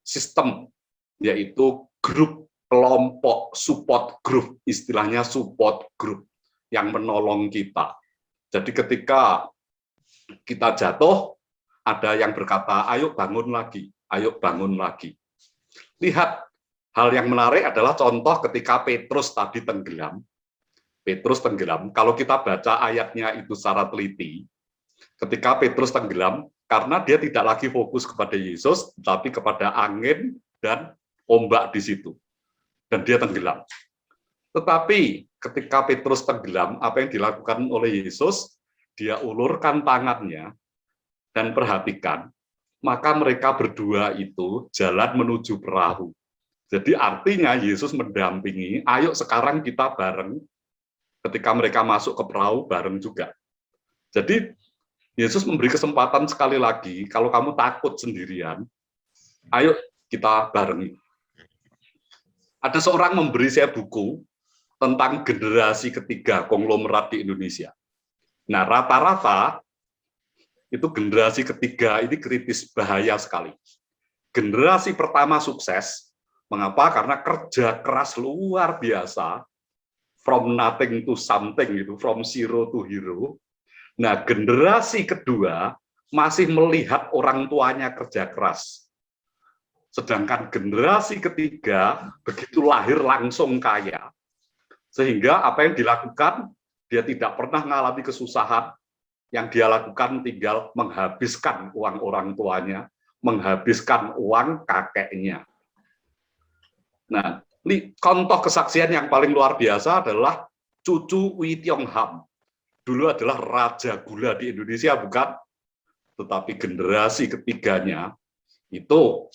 sistem, yaitu grup, kelompok, support group, istilahnya support group, yang menolong kita. Jadi ketika kita jatuh, ada yang berkata, ayo bangun lagi, ayo bangun lagi. Lihat, hal yang menarik adalah contoh ketika Petrus tadi tenggelam. Petrus tenggelam, kalau kita baca ayatnya itu secara teliti, ketika Petrus tenggelam, karena dia tidak lagi fokus kepada Yesus, tapi kepada angin dan ombak di situ. Dan dia tenggelam. Tetapi ketika Petrus tenggelam, apa yang dilakukan oleh Yesus? Dia ulurkan tangannya, dan perhatikan, maka mereka berdua itu jalan menuju perahu. Jadi artinya Yesus mendampingi, ayo sekarang kita bareng, ketika mereka masuk ke perahu bareng juga. Jadi Yesus memberi kesempatan sekali lagi, kalau kamu takut sendirian, ayo kita bareng. Ada seorang memberi saya buku tentang generasi ketiga konglomerat di Indonesia. Nah, rata-rata itu generasi ketiga ini kritis, bahaya sekali. Generasi pertama sukses, mengapa? Karena kerja keras luar biasa, from nothing to something, gitu, from zero to hero. Nah, generasi kedua masih melihat orang tuanya kerja keras. Sedangkan generasi ketiga begitu lahir langsung kaya. Sehingga apa yang dilakukan, dia tidak pernah mengalami kesusahan. Yang dia lakukan tinggal menghabiskan uang orang tuanya, menghabiskan uang kakeknya. Nah, contoh kesaksian yang paling luar biasa adalah cucu Oei Tiong Ham. Dulu adalah raja gula di Indonesia, bukan? Tetapi generasi ketiganya itu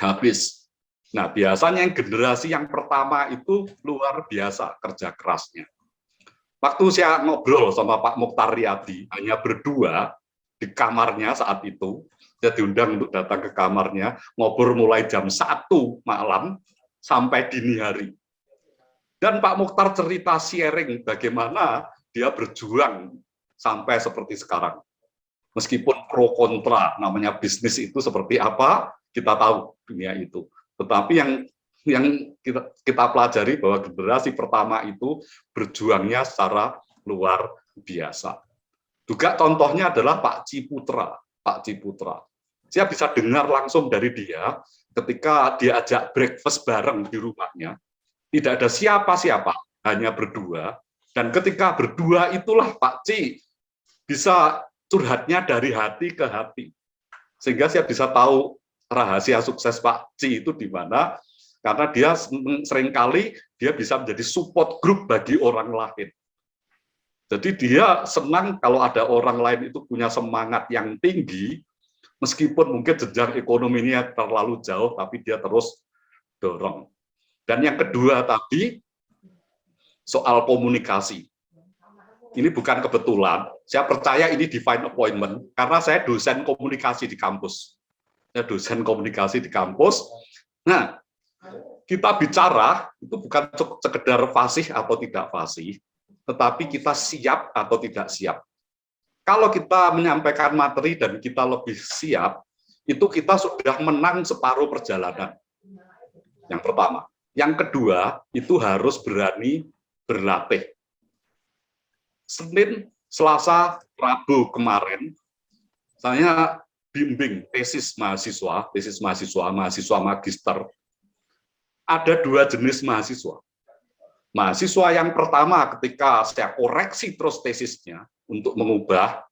habis. Nah, biasanya yang generasi yang pertama itu luar biasa kerja kerasnya. Waktu saya ngobrol sama Pak Mokhtar Riyadi, hanya berdua di kamarnya saat itu, saya diundang untuk datang ke kamarnya, ngobrol mulai jam 1 malam sampai dini hari. Dan Pak Mokhtar cerita sharing bagaimana dia berjuang sampai seperti sekarang. Meskipun pro kontra, namanya bisnis itu seperti apa, kita tahu dunia itu. Tetapi yang kita pelajari bahwa generasi pertama itu berjuangnya secara luar biasa. Juga contohnya adalah Pak Ciputra. Pak Ciputra. Saya bisa dengar langsung dari dia ketika diajak breakfast bareng di rumahnya. Tidak ada siapa-siapa, hanya berdua. Dan ketika berdua itulah Pak Ci bisa curhatnya dari hati ke hati. Sehingga saya bisa tahu rahasia sukses Pak Ci itu di mana. Karena dia seringkali dia bisa menjadi support group bagi orang lain. Jadi dia senang kalau ada orang lain itu punya semangat yang tinggi, meskipun mungkin jenjang ekonominya terlalu jauh, tapi dia terus dorong. Dan yang kedua tadi, soal komunikasi. Ini bukan kebetulan, saya percaya ini divine appointment, karena saya dosen komunikasi di kampus. Saya dosen komunikasi di kampus. Nah, kita bicara itu bukan sekedar fasih atau tidak fasih, tetapi kita siap atau tidak siap. Kalau kita menyampaikan materi dan kita lebih siap, itu kita sudah menang separuh perjalanan. Yang pertama. Yang kedua, itu harus berani berlatih. Senin, Selasa, Rabu kemarin, saya bimbing tesis mahasiswa magister. Ada dua jenis mahasiswa. Mahasiswa yang pertama ketika saya koreksi terus tesisnya untuk mengubah,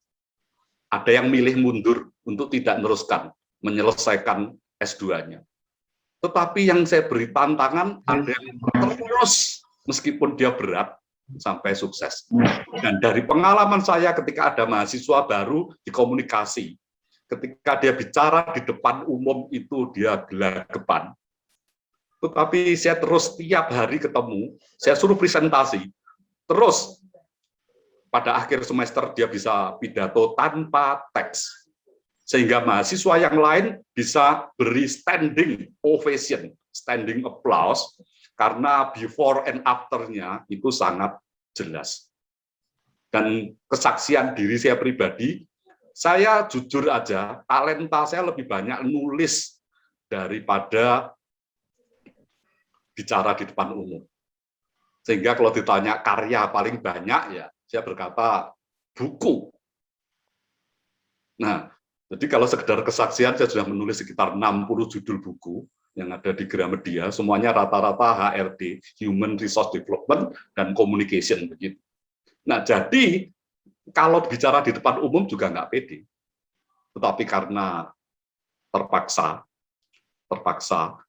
ada yang milih mundur untuk tidak meneruskan, menyelesaikan S2-nya. Tetapi yang saya beri tantangan, ada yang terus meskipun dia berat sampai sukses. Dan dari pengalaman saya ketika ada mahasiswa baru di komunikasi, ketika dia bicara di depan umum itu dia gelagapan. Tetapi saya terus tiap hari ketemu, saya suruh presentasi. Terus pada akhir semester dia bisa pidato tanpa teks. Sehingga mahasiswa yang lain bisa beri standing ovation, standing applause, karena before and after-nya itu sangat jelas. Dan kesaksian diri saya pribadi, Saya jujur aja, talenta saya lebih banyak nulis daripada bicara di depan umum. Sehingga kalau ditanya karya paling banyak, ya saya berkata buku. Nah, jadi kalau sekedar kesaksian, saya sudah menulis sekitar 60 judul buku yang ada di Gramedia, semuanya rata-rata HRD, Human Resource Development, dan Communication. Begitu. Nah, jadi kalau bicara di depan umum juga nggak pede. Tetapi karena terpaksa,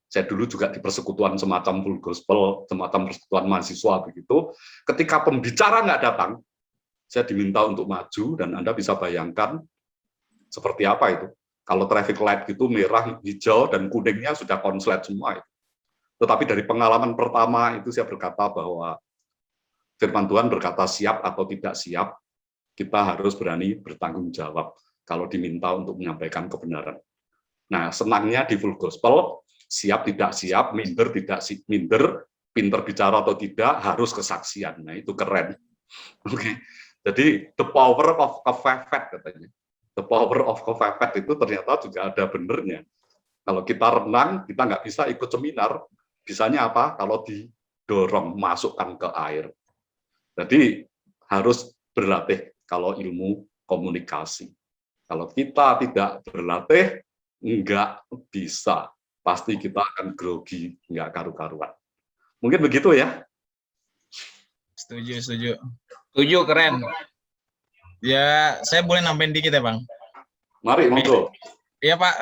saya dulu juga di persekutuan semacam Full Gospel, semacam persekutuan mahasiswa begitu. Ketika pembicara nggak datang, saya diminta untuk maju, dan Anda bisa bayangkan seperti apa itu. Kalau traffic light gitu merah, hijau, dan kuningnya sudah konslet semua. Itu. Tetapi dari pengalaman pertama itu saya berkata bahwa firman Tuhan berkata siap atau tidak siap, kita harus berani bertanggung jawab kalau diminta untuk menyampaikan kebenaran. Nah, senangnya di Full Gospel, siap tidak siap, minder tidak minder, pinter bicara atau tidak, harus kesaksian. Nah, itu keren. Oke. Jadi, the power of kefefet katanya. The power of kefefet itu ternyata juga ada benernya. Kalau kita renang, kita nggak bisa ikut seminar. Bisanya apa? Kalau didorong, masukkan ke air. Jadi, harus berlatih kalau ilmu komunikasi. Kalau kita tidak berlatih, nggak bisa. Pasti kita akan grogi, nggak karu-karuan. Mungkin begitu ya? Setuju. Setuju, keren. Ya, saya boleh nambahin dikit ya, Bang? Mari, monggo. Iya, Pak.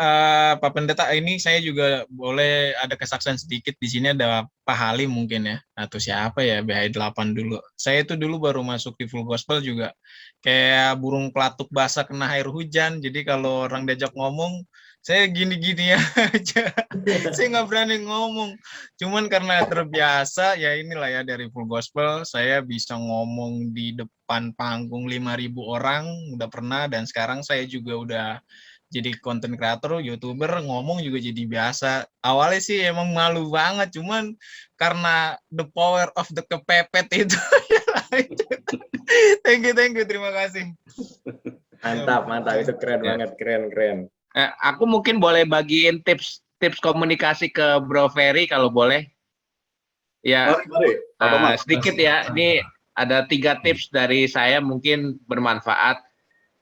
Pak Pendeta, ini saya juga boleh ada kesaksian sedikit. Di sini ada Pak Halim mungkin ya, atau siapa ya, BHI 8 dulu. Saya itu dulu baru masuk di Full Gospel juga. Kayak burung pelatuk basah kena air hujan. Jadi kalau orang diajak ngomong, saya gini-gini aja. Saya nggak berani ngomong. Cuman karena terbiasa, ya inilah ya dari Full Gospel, saya bisa ngomong di depan panggung 5.000 orang, udah pernah, dan sekarang saya juga udah jadi content creator, YouTuber, ngomong juga jadi biasa. Awalnya sih emang malu banget, cuman karena the power of the kepepet itu. Thank you, terima kasih. Mantap, itu keren banget, keren. Aku mungkin boleh bagiin tips komunikasi ke Bro Ferry kalau boleh. Ya, mari. Sedikit ya. Ini ada 3 tips dari saya mungkin bermanfaat.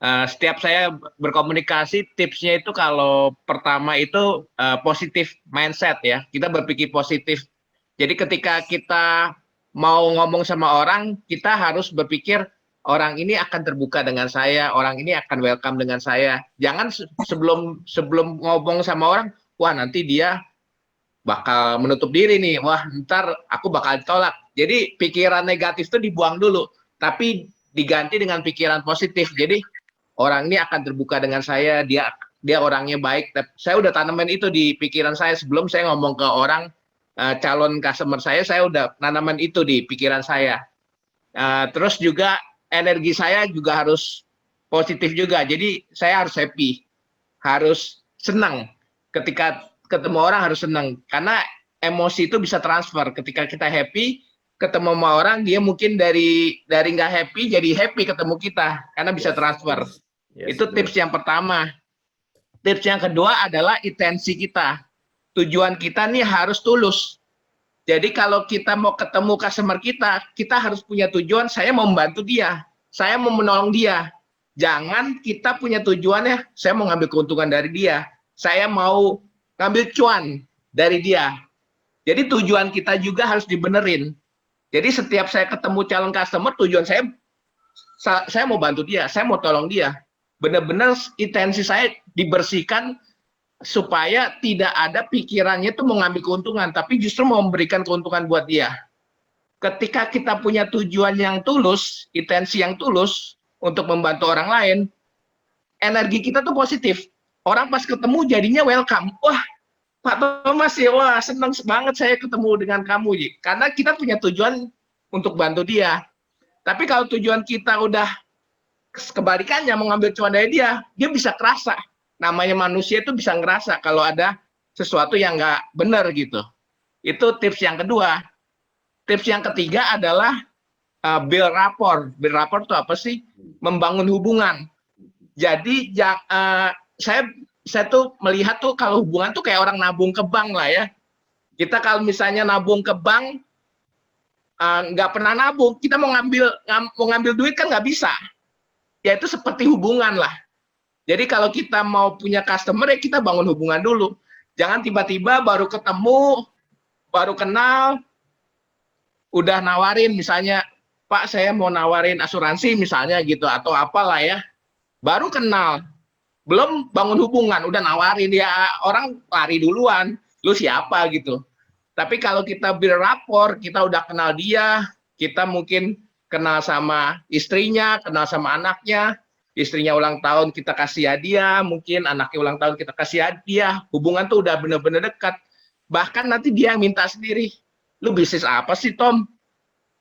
Setiap saya berkomunikasi, tipsnya itu kalau pertama itu positif mindset ya. Kita berpikir positif. Jadi ketika kita mau ngomong sama orang, kita harus berpikir orang ini akan terbuka dengan saya, orang ini akan welcome dengan saya. Jangan sebelum ngomong sama orang, wah nanti dia bakal menutup diri nih, wah ntar aku bakal ditolak. Jadi pikiran negatif itu dibuang dulu, tapi diganti dengan pikiran positif. Jadi orang ini akan terbuka dengan saya, dia orangnya baik. Saya udah tanaman itu di pikiran saya sebelum saya ngomong ke orang, calon customer saya udah tanaman itu di pikiran saya. Terus juga energi saya juga harus positif juga. Jadi saya harus happy, harus senang. Ketika ketemu orang harus senang, karena emosi itu bisa transfer. Ketika kita happy, ketemu sama orang, dia mungkin dari nggak happy jadi happy ketemu kita, karena bisa transfer. Itu tips yang pertama. Tips yang kedua adalah intensi kita. Tujuan kita nih harus tulus. Jadi kalau kita mau ketemu customer kita harus punya tujuan, saya mau membantu dia, saya mau menolong dia. Jangan kita punya tujuannya, saya mau ngambil keuntungan dari dia, saya mau ngambil cuan dari dia. Jadi tujuan kita juga harus dibenerin. Jadi setiap saya ketemu calon customer, tujuan saya mau bantu dia, saya mau tolong dia. Benar-benar intensi saya dibersihkan supaya tidak ada pikirannya itu mau ngambil keuntungan, tapi justru mau memberikan keuntungan buat dia. Ketika kita punya tujuan yang tulus, intensi yang tulus untuk membantu orang lain, energi kita tuh positif. Orang pas ketemu jadinya welcome. Wah, Pak Thomas ya, wah senang banget saya ketemu dengan kamu. Karena kita punya tujuan untuk bantu dia. Tapi kalau tujuan kita udah kebalikannya, mengambil cuan dari dia bisa kerasa. Namanya manusia itu bisa ngerasa kalau ada sesuatu yang nggak benar gitu. Itu tips yang kedua. Tips yang ketiga adalah build rapport. Build rapport itu apa sih? Membangun hubungan. Jadi saya tuh melihat tuh kalau hubungan tuh kayak orang nabung ke bank lah ya. Kita kalau misalnya nabung ke bank nggak pernah nabung, kita mau ngambil duit kan nggak bisa. Ya itu seperti hubungan lah. Jadi kalau kita mau punya customer ya kita bangun hubungan dulu. Jangan tiba-tiba baru ketemu, baru kenal, udah nawarin misalnya, Pak saya mau nawarin asuransi misalnya gitu atau apalah ya. Baru kenal, belum bangun hubungan, udah nawarin, ya orang lari duluan. Lu siapa gitu. Tapi kalau kita berrapor, kita udah kenal dia, kita mungkin kenal sama istrinya, kenal sama anaknya, istrinya ulang tahun kita kasih hadiah, mungkin anaknya ulang tahun kita kasih hadiah, hubungan tuh udah bener-bener dekat. Bahkan nanti dia yang minta sendiri, lu bisnis apa sih Tom?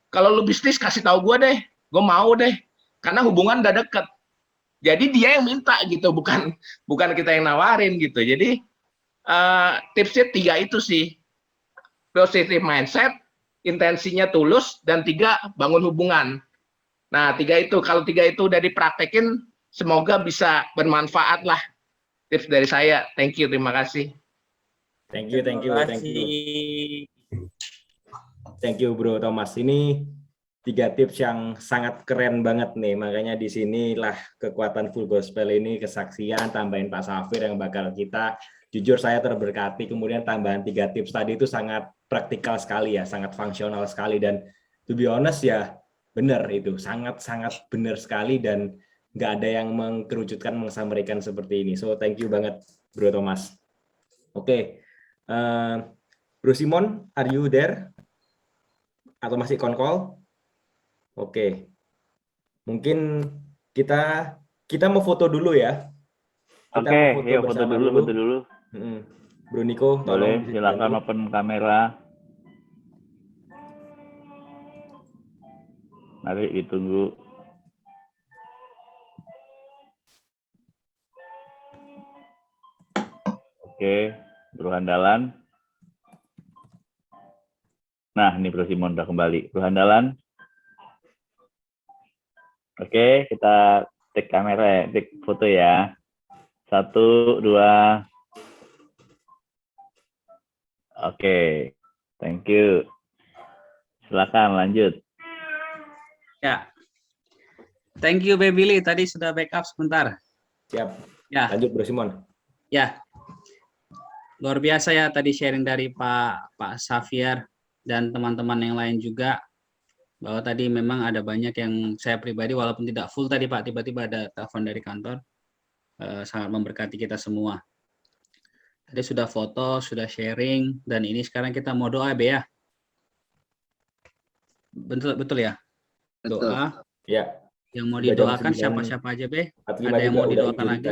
Kalau lu bisnis kasih tahu gue deh, gue mau deh, karena hubungan udah dekat. Jadi dia yang minta gitu, bukan kita yang nawarin gitu. Jadi tipsnya 3 itu sih. Positive mindset, intensinya tulus, dan 3 bangun hubungan. Nah 3 itu, kalau 3 itu udah dipraktekin, semoga bisa bermanfaat lah tips dari saya. Thank you, terima kasih. Thank you. Thank you Bro Thomas. Ini 3 tips yang sangat keren banget nih. Makanya di sinilah kekuatan Full Gospel ini, kesaksian, tambahin Pak Safir yang bakal kita, jujur saya terberkati. Kemudian tambahan 3 tips tadi itu sangat praktikal sekali ya, sangat fungsional sekali, dan to be honest ya benar itu, sangat-sangat benar sekali, dan nggak ada yang mengkerucutkan, mengesampaikan seperti ini. So thank you banget Bro Thomas. Oke. Bro Simon, are you there? Atau masih on-call? Oke. Mungkin kita mau foto dulu ya. Oke, yuk foto dulu. Bro Niko, Boleh, silakan open kamera. Mari ditunggu. Oke, Bro Handalan. Nah, ini Bro Simon udah kembali. Bro Handalan. Oke, kita take kamera, take foto ya. 1, 2. Oke, thank you. Silakan lanjut. Ya, thank you Baby Lee. Tadi sudah backup sebentar. Siap. Ya. Lanjut Bro Simon. Ya, luar biasa ya tadi sharing dari Pak Xavier dan teman-teman yang lain juga, bahwa tadi memang ada banyak yang saya pribadi walaupun tidak full tadi Pak, tiba-tiba ada telepon dari kantor, sangat memberkati kita semua. Tadi sudah foto, sudah sharing, dan ini sekarang kita mau doa ya. Betul ya? Doa. Ya. Yang mau didoakan siapa-siapa aja Be? Ada yang mau didoakan lagi?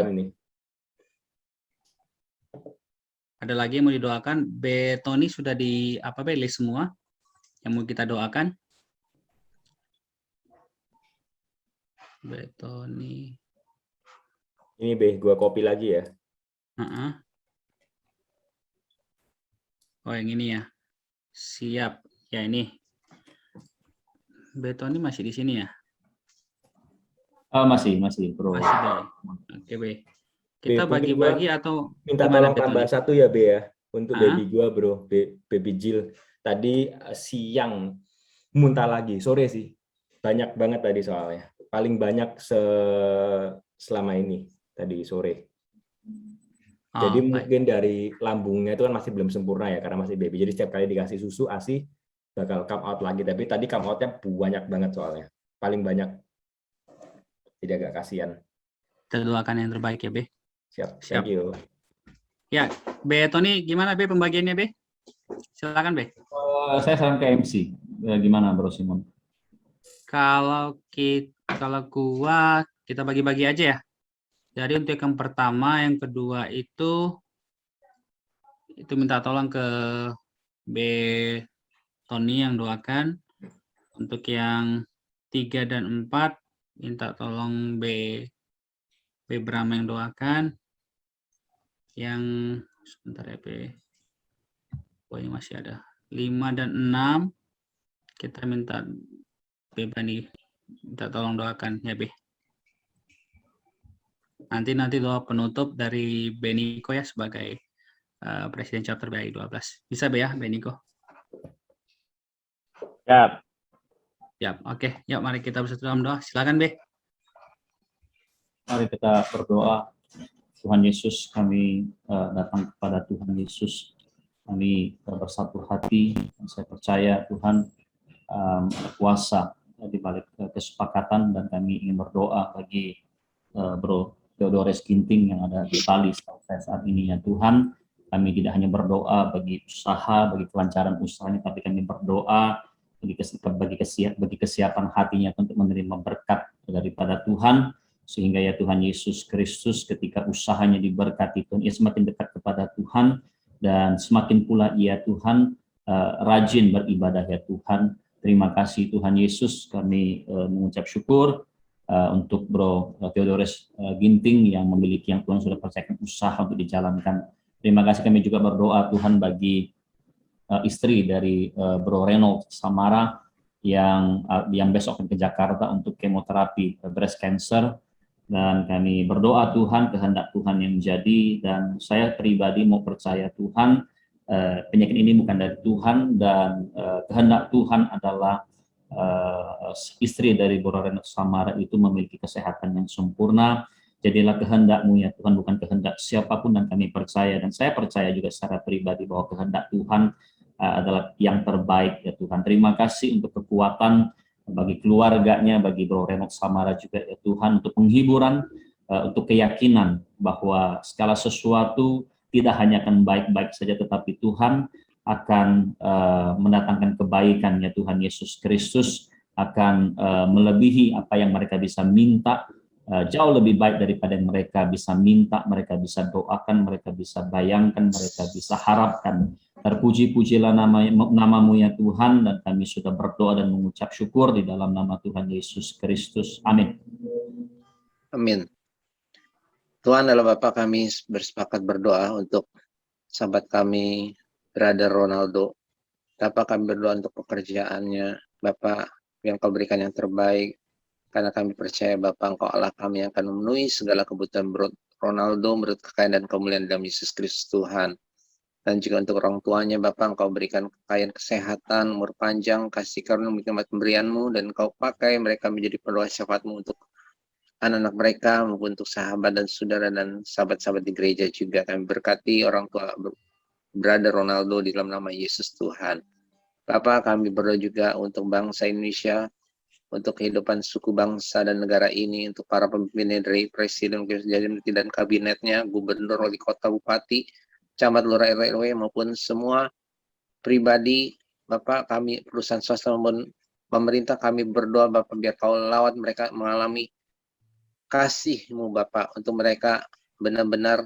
Ada lagi yang mau didoakan? Be Tony sudah di list semua yang mau kita doakan? Be Tony. Ini Be, gua copy lagi ya. Oh yang ini ya. Siap. Ya ini. Be Tony masih di sini ya? Masih Bro. Masih Be. Oke Be. Kita bagi-bagi atau minta tolong tambah 1 ya Be ya, untuk baby gua Bro, baby Jill. Tadi siang muntah lagi, sore sih. Banyak banget tadi soalnya. Paling banyak selama ini tadi sore. Jadi mungkin dari lambungnya itu kan masih belum sempurna ya, karena masih baby. Jadi setiap kali dikasih susu ASI bakal come out lagi. Tapi tadi come out-nya banyak banget soalnya. Paling banyak. Jadi agak kasihan. Kita doakan yang terbaik ya Be. Siap. Thank you. Ya, Be Tony gimana Be pembagiannya Be? Silakan Be. Saya saran ke MC. Gimana Bro Simon? Kalau gua kita bagi-bagi aja ya. Jadi untuk yang pertama, yang kedua itu minta tolong ke B Tony yang doakan. Untuk yang 3 dan 4 minta tolong B Brahma yang doakan. Yang sebentar ya B. Oh ini masih ada 5 dan 6 kita minta B Bani minta tolong doakan ya B. Nanti doa penutup dari Beniko ya sebagai Presiden Chapter BAI 12. Bisa ya Beniko? Siap. Ya, oke. Yuk mari kita bersatu dalam doa. Silakan Be. Mari kita berdoa. Tuhan Yesus, kami datang kepada Tuhan Yesus. Kami bersatu hati. Saya percaya Tuhan ada kuasa di balik kesepakatan, dan kami ingin berdoa bagi Bro Theodores Ginting yang ada di Bali saat ini ya Tuhan. Kami tidak hanya berdoa bagi usaha, bagi kelancaran usahanya, tapi kami berdoa bagi kesiapan hatinya untuk menerima berkat daripada Tuhan, sehingga ya Tuhan Yesus Kristus ketika usahanya diberkati Tuhan, ia semakin dekat kepada Tuhan, dan semakin pula ia Tuhan rajin beribadah ya Tuhan. Terima kasih Tuhan Yesus, kami mengucap syukur untuk Bro Theodores Ginting yang memiliki, yang Tuhan sudah percayakan usaha untuk dijalankan. Terima kasih, kami juga berdoa Tuhan bagi istri dari Bro Reynold Samara yang besok akan ke Jakarta untuk kemoterapi breast cancer, dan kami berdoa Tuhan kehendak Tuhan yang jadi. Dan saya pribadi mau percaya Tuhan, penyakit ini bukan dari Tuhan, dan kehendak Tuhan adalah istri dari Bro Reynold Samara itu memiliki kesehatan yang sempurna. Jadilah kehendak-Mu ya Tuhan, bukan kehendak siapapun, dan kami percaya, dan saya percaya juga secara pribadi bahwa kehendak Tuhan adalah yang terbaik ya Tuhan. Terima kasih untuk kekuatan bagi keluarganya, bagi Bro Reynold Samara juga ya Tuhan, untuk penghiburan, untuk keyakinan bahwa segala sesuatu tidak hanya akan baik-baik saja, tetapi Tuhan akan mendatangkan kebaikan ya Tuhan. Yesus Kristus akan melebihi apa yang mereka bisa minta, jauh lebih baik daripada yang mereka bisa minta, mereka bisa doakan, mereka bisa bayangkan, mereka bisa harapkan. Terpuji-pujilah nama-Mu ya Tuhan, dan kami sudah berdoa dan mengucap syukur di dalam nama Tuhan Yesus Kristus. Amin. Amin. Tuhan adalah Bapa, kami bersepakat berdoa untuk sahabat kami, Brother Ronaldo. Bapak, kami berdoa untuk pekerjaannya. Bapak, yang Kau berikan yang terbaik, karena kami percaya Bapak, Engkau Allah kami yang akan memenuhi segala kebutuhan Bro Ronaldo menurut kekayaan dan kemuliaan dalam Yesus Kristus Tuhan. Dan juga untuk orang tuanya, Bapak, Engkau berikan kekayaan kesehatan, umur panjang, kasih karunia nikmat pemberian-Mu, dan Engkau pakai mereka menjadi pendoa syafaat-Mu untuk anak-anak mereka, maupun untuk sahabat dan saudara dan sahabat-sahabat di gereja juga. Kami berkati orang tua Brother Ronaldo di dalam nama Yesus Tuhan. Bapak, kami berdoa juga untuk bangsa Indonesia, untuk kehidupan suku bangsa dan negara ini, untuk para pemimpinnya dari Presiden, dan kabinetnya, gubernur, wali kota, bupati, camat, lurah, RW, maupun semua pribadi. Bapak, kami perusahaan swasta maupun pemerintah, kami berdoa Bapak, biar Kau lawat mereka mengalami kasih-Mu Bapak, untuk mereka benar-benar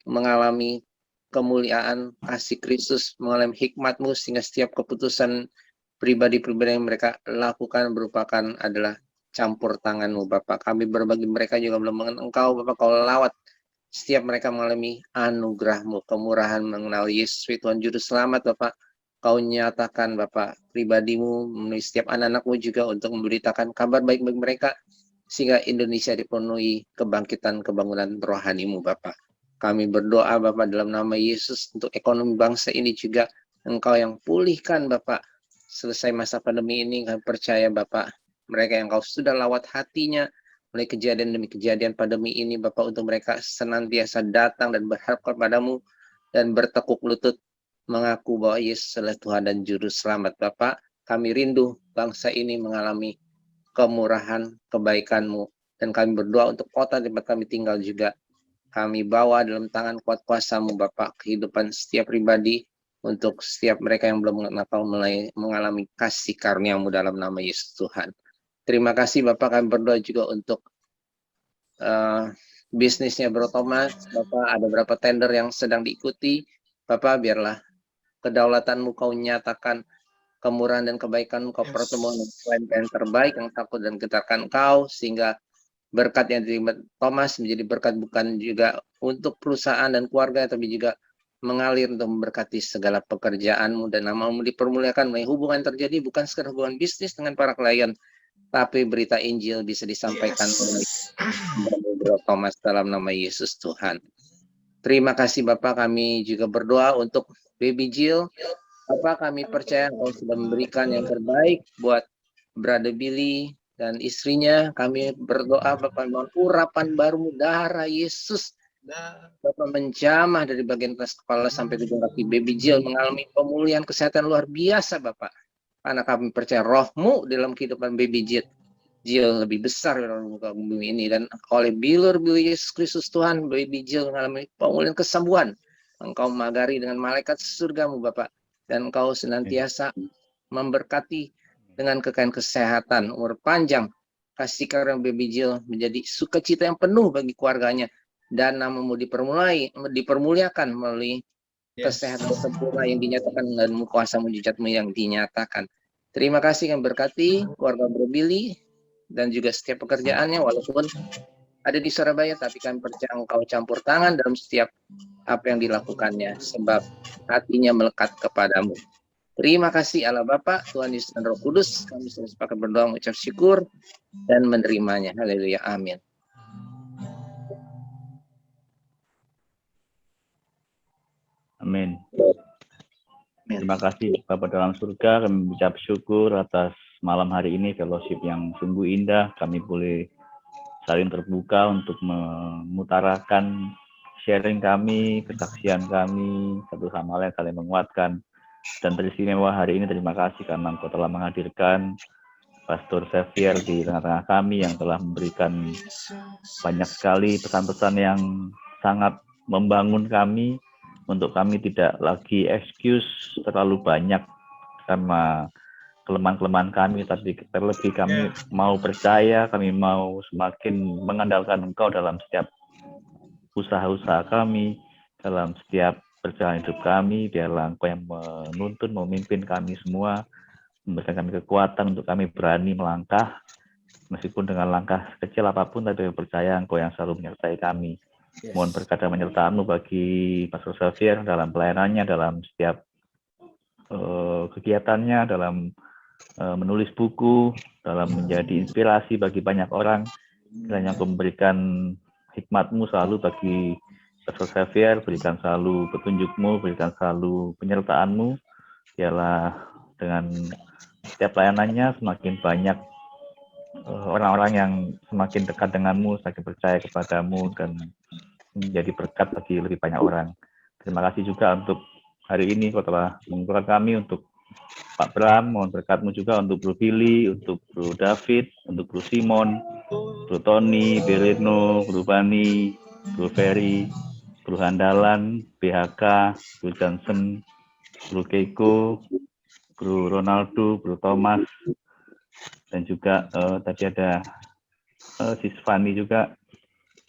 mengalami kemuliaan kasih Kristus, mengalami hikmat-Mu, sehingga setiap keputusan pribadi-pribadi yang mereka lakukan merupakan adalah campur tangan-Mu Bapak. Kami berbagi mereka juga belum mengenal Engkau Bapak, Kau lawat setiap mereka mengalami anugerah-Mu, kemurahan, mengenal Yesus Tuhan Juru Selamat Bapak. Kau nyatakan Bapak pribadi-Mu memenuhi setiap anak-anak-Mu juga untuk memberitakan kabar baik bagi mereka, sehingga Indonesia dipenuhi kebangkitan kebangunan rohani-Mu Bapak. Kami berdoa Bapak dalam nama Yesus untuk ekonomi bangsa ini juga Engkau yang pulihkan Bapak. Selesai masa pandemi ini, kami percaya Bapak, mereka yang Kau sudah lawat hatinya mulai kejadian demi kejadian pandemi ini Bapak, untuk mereka senantiasa datang dan berharap kepada-Mu dan bertekuk lutut mengaku bahwa Yesus adalah Tuhan dan Juru Selamat Bapak. Kami rindu bangsa ini mengalami kemurahan, kebaikan-Mu, dan kami berdoa untuk kota tempat kami tinggal juga. Kami bawa dalam tangan kuat kuasa-Mu Bapak, kehidupan setiap pribadi, untuk setiap mereka yang belum mengalami kasih karunia-Mu dalam nama Yesus Tuhan. Terima kasih Bapak, kami berdoa juga untuk bisnisnya Bro Thomas. Bapak, ada beberapa tender yang sedang diikuti. Bapak, biarlah kedaulatan-Mu Kau nyatakan, kemurahan dan kebaikan-Mu Kau pertemuan yang terbaik, yang takut dan getarkan Kau, sehingga berkat yang diterima Thomas menjadi berkat bukan juga untuk perusahaan dan keluarga, tapi juga mengalir untuk memberkati segala pekerjaan-Mu, dan nama-Mu dipermuliakan. Hubungan terjadi bukan sekedar hubungan bisnis dengan para klien, tapi berita Injil bisa disampaikan oleh Bro Thomas dalam nama Yesus Tuhan. Terima kasih Bapak, kami juga berdoa untuk Baby Jill. Bapak, kami percaya Engkau sudah memberikan yang terbaik buat Brother Billy dan istrinya. Kami berdoa Bapak, mohon urapan baru darah Yesus Bapak menjamah dari bagian atas kepala sampai ujung kaki Baby Jill, mengalami pemulihan kesehatan luar biasa Bapak. Karena kami percaya roh-Mu dalam kehidupan Baby Jill lebih besar dalam muka bumi ini, dan oleh bilur Yesus Kristus Tuhan, Baby Jill mengalami pemulihan kesembuhan. Engkau magari dengan malaikat surga-Mu Bapak, dan Engkau senantiasa memberkati dengan kekayaan kesehatan, umur panjang. Kasih karunia Baby Jill menjadi sukacita yang penuh bagi keluarganya, dan nama-Mu dipermuliakan melalui kesehatan sempurna yang dinyatakan dan kuasa mujizat-Mu yang dinyatakan. Terima kasih yang berkati keluarga Bro Billy dan juga setiap pekerjaannya, walaupun ada di Surabaya, tapi kami percaya Engkau campur tangan dalam setiap apa yang dilakukannya, sebab hatinya melekat kepadamu. Terima kasih Allah Bapa, Tuhan Yesus dan Roh Kudus. Kami sudah sepakat berdoa, mengucap syukur dan menerimanya. Haleluya, amin. Amin. Terima kasih Bapa dalam surga, kami mengucap syukur atas malam hari ini, fellowship yang sungguh indah. Kami boleh saling terbuka untuk mengutarakan sharing kami, kesaksian kami, satu sama lain saling menguatkan. Dan teristimewa hari ini, terima kasih karena Engkau telah menghadirkan Pastor Xavier di tengah-tengah kami yang telah memberikan banyak sekali pesan-pesan yang sangat membangun kami, untuk kami tidak lagi excuse terlalu banyak karena kelemahan-kelemahan kami, tapi terlebih kami mau percaya, kami mau semakin mengandalkan Engkau dalam setiap usaha-usaha kami, dalam setiap perjalanan hidup kami. Biarlah Engkau yang menuntun, memimpin kami semua, memberikan kami kekuatan untuk kami berani melangkah, meskipun dengan langkah kecil apapun, tapi percaya Engkau yang selalu menyertai kami. Mohon berkat dan penyertaan-Mu bagi Pastor Xavier dalam pelayanannya, dalam setiap kegiatannya, dalam menulis buku, dalam menjadi inspirasi bagi banyak orang. Kiranya Engkau memberikan hikmat-Mu selalu bagi Pastor Xavier, berikan selalu petunjuk-Mu, berikan selalu penyertaan-Mu. Biarlah dengan setiap pelayanannya semakin banyak orang-orang yang semakin dekat dengan-Mu, semakin percaya kepada-Mu, dan menjadi berkat bagi lebih banyak orang. Terima kasih juga untuk hari ini Kau telah mengumpulkan kami, untuk Pak Bram, mohon berkat-Mu juga untuk Bro Billy, untuk Bro David, untuk Bro Simon, Bro Tony, Bereno, Bro Bani, Bro Ferry, Bro Handalan, BHK, Bro Johnson, Bro Keiko, Bro Ronaldo, Bro Thomas, dan juga tadi ada Sis Fanny juga.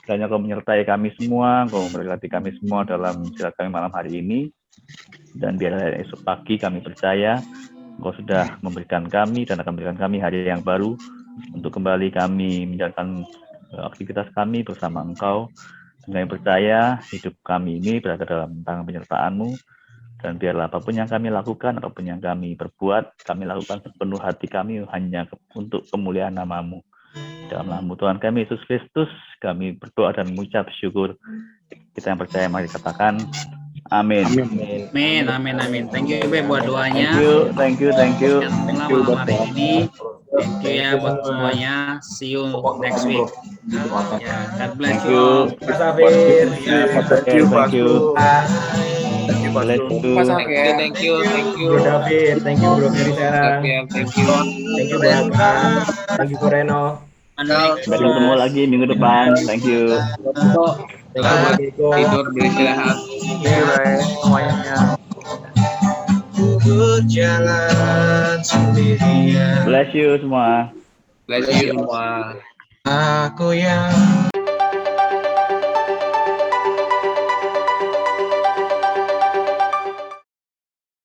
Kiranya Kau menyertai kami semua, Kau memberkati kami semua dalam istirahat kami malam hari ini. Dan biarlah esok pagi kami percaya Engkau sudah memberikan kami dan akan memberikan kami hari yang baru untuk kembali kami menjalankan aktivitas kami bersama Engkau. Dan kami percaya hidup kami ini berada dalam tangan penyertaan-Mu. Dan biarlah apapun yang kami lakukan, apapun yang kami perbuat, kami lakukan sepenuh hati kami hanya untuk kemuliaan nama-Mu. Dalam nama Tuhan kami Yesus Kristus, kami berdoa dan mengucap syukur. Kita yang percaya mari katakan amin. Amin, amin, amin. Thank you Be buat doanya. Thank you. Malam hari ini. Thank you ya buat semuanya. See you next week. Ya, God bless you. Mas Afir. Thank you. Thank you. Bro David, thank you Bro Ferry Serang. Thank you. Thank you Bro Akbar. Thank you Reno. Sampai ketemu lagi minggu depan. Thank you. Tidur beristirahat. Semuanya. Berjalan sendirian. Bless you semua. Bless you semua. Aku yang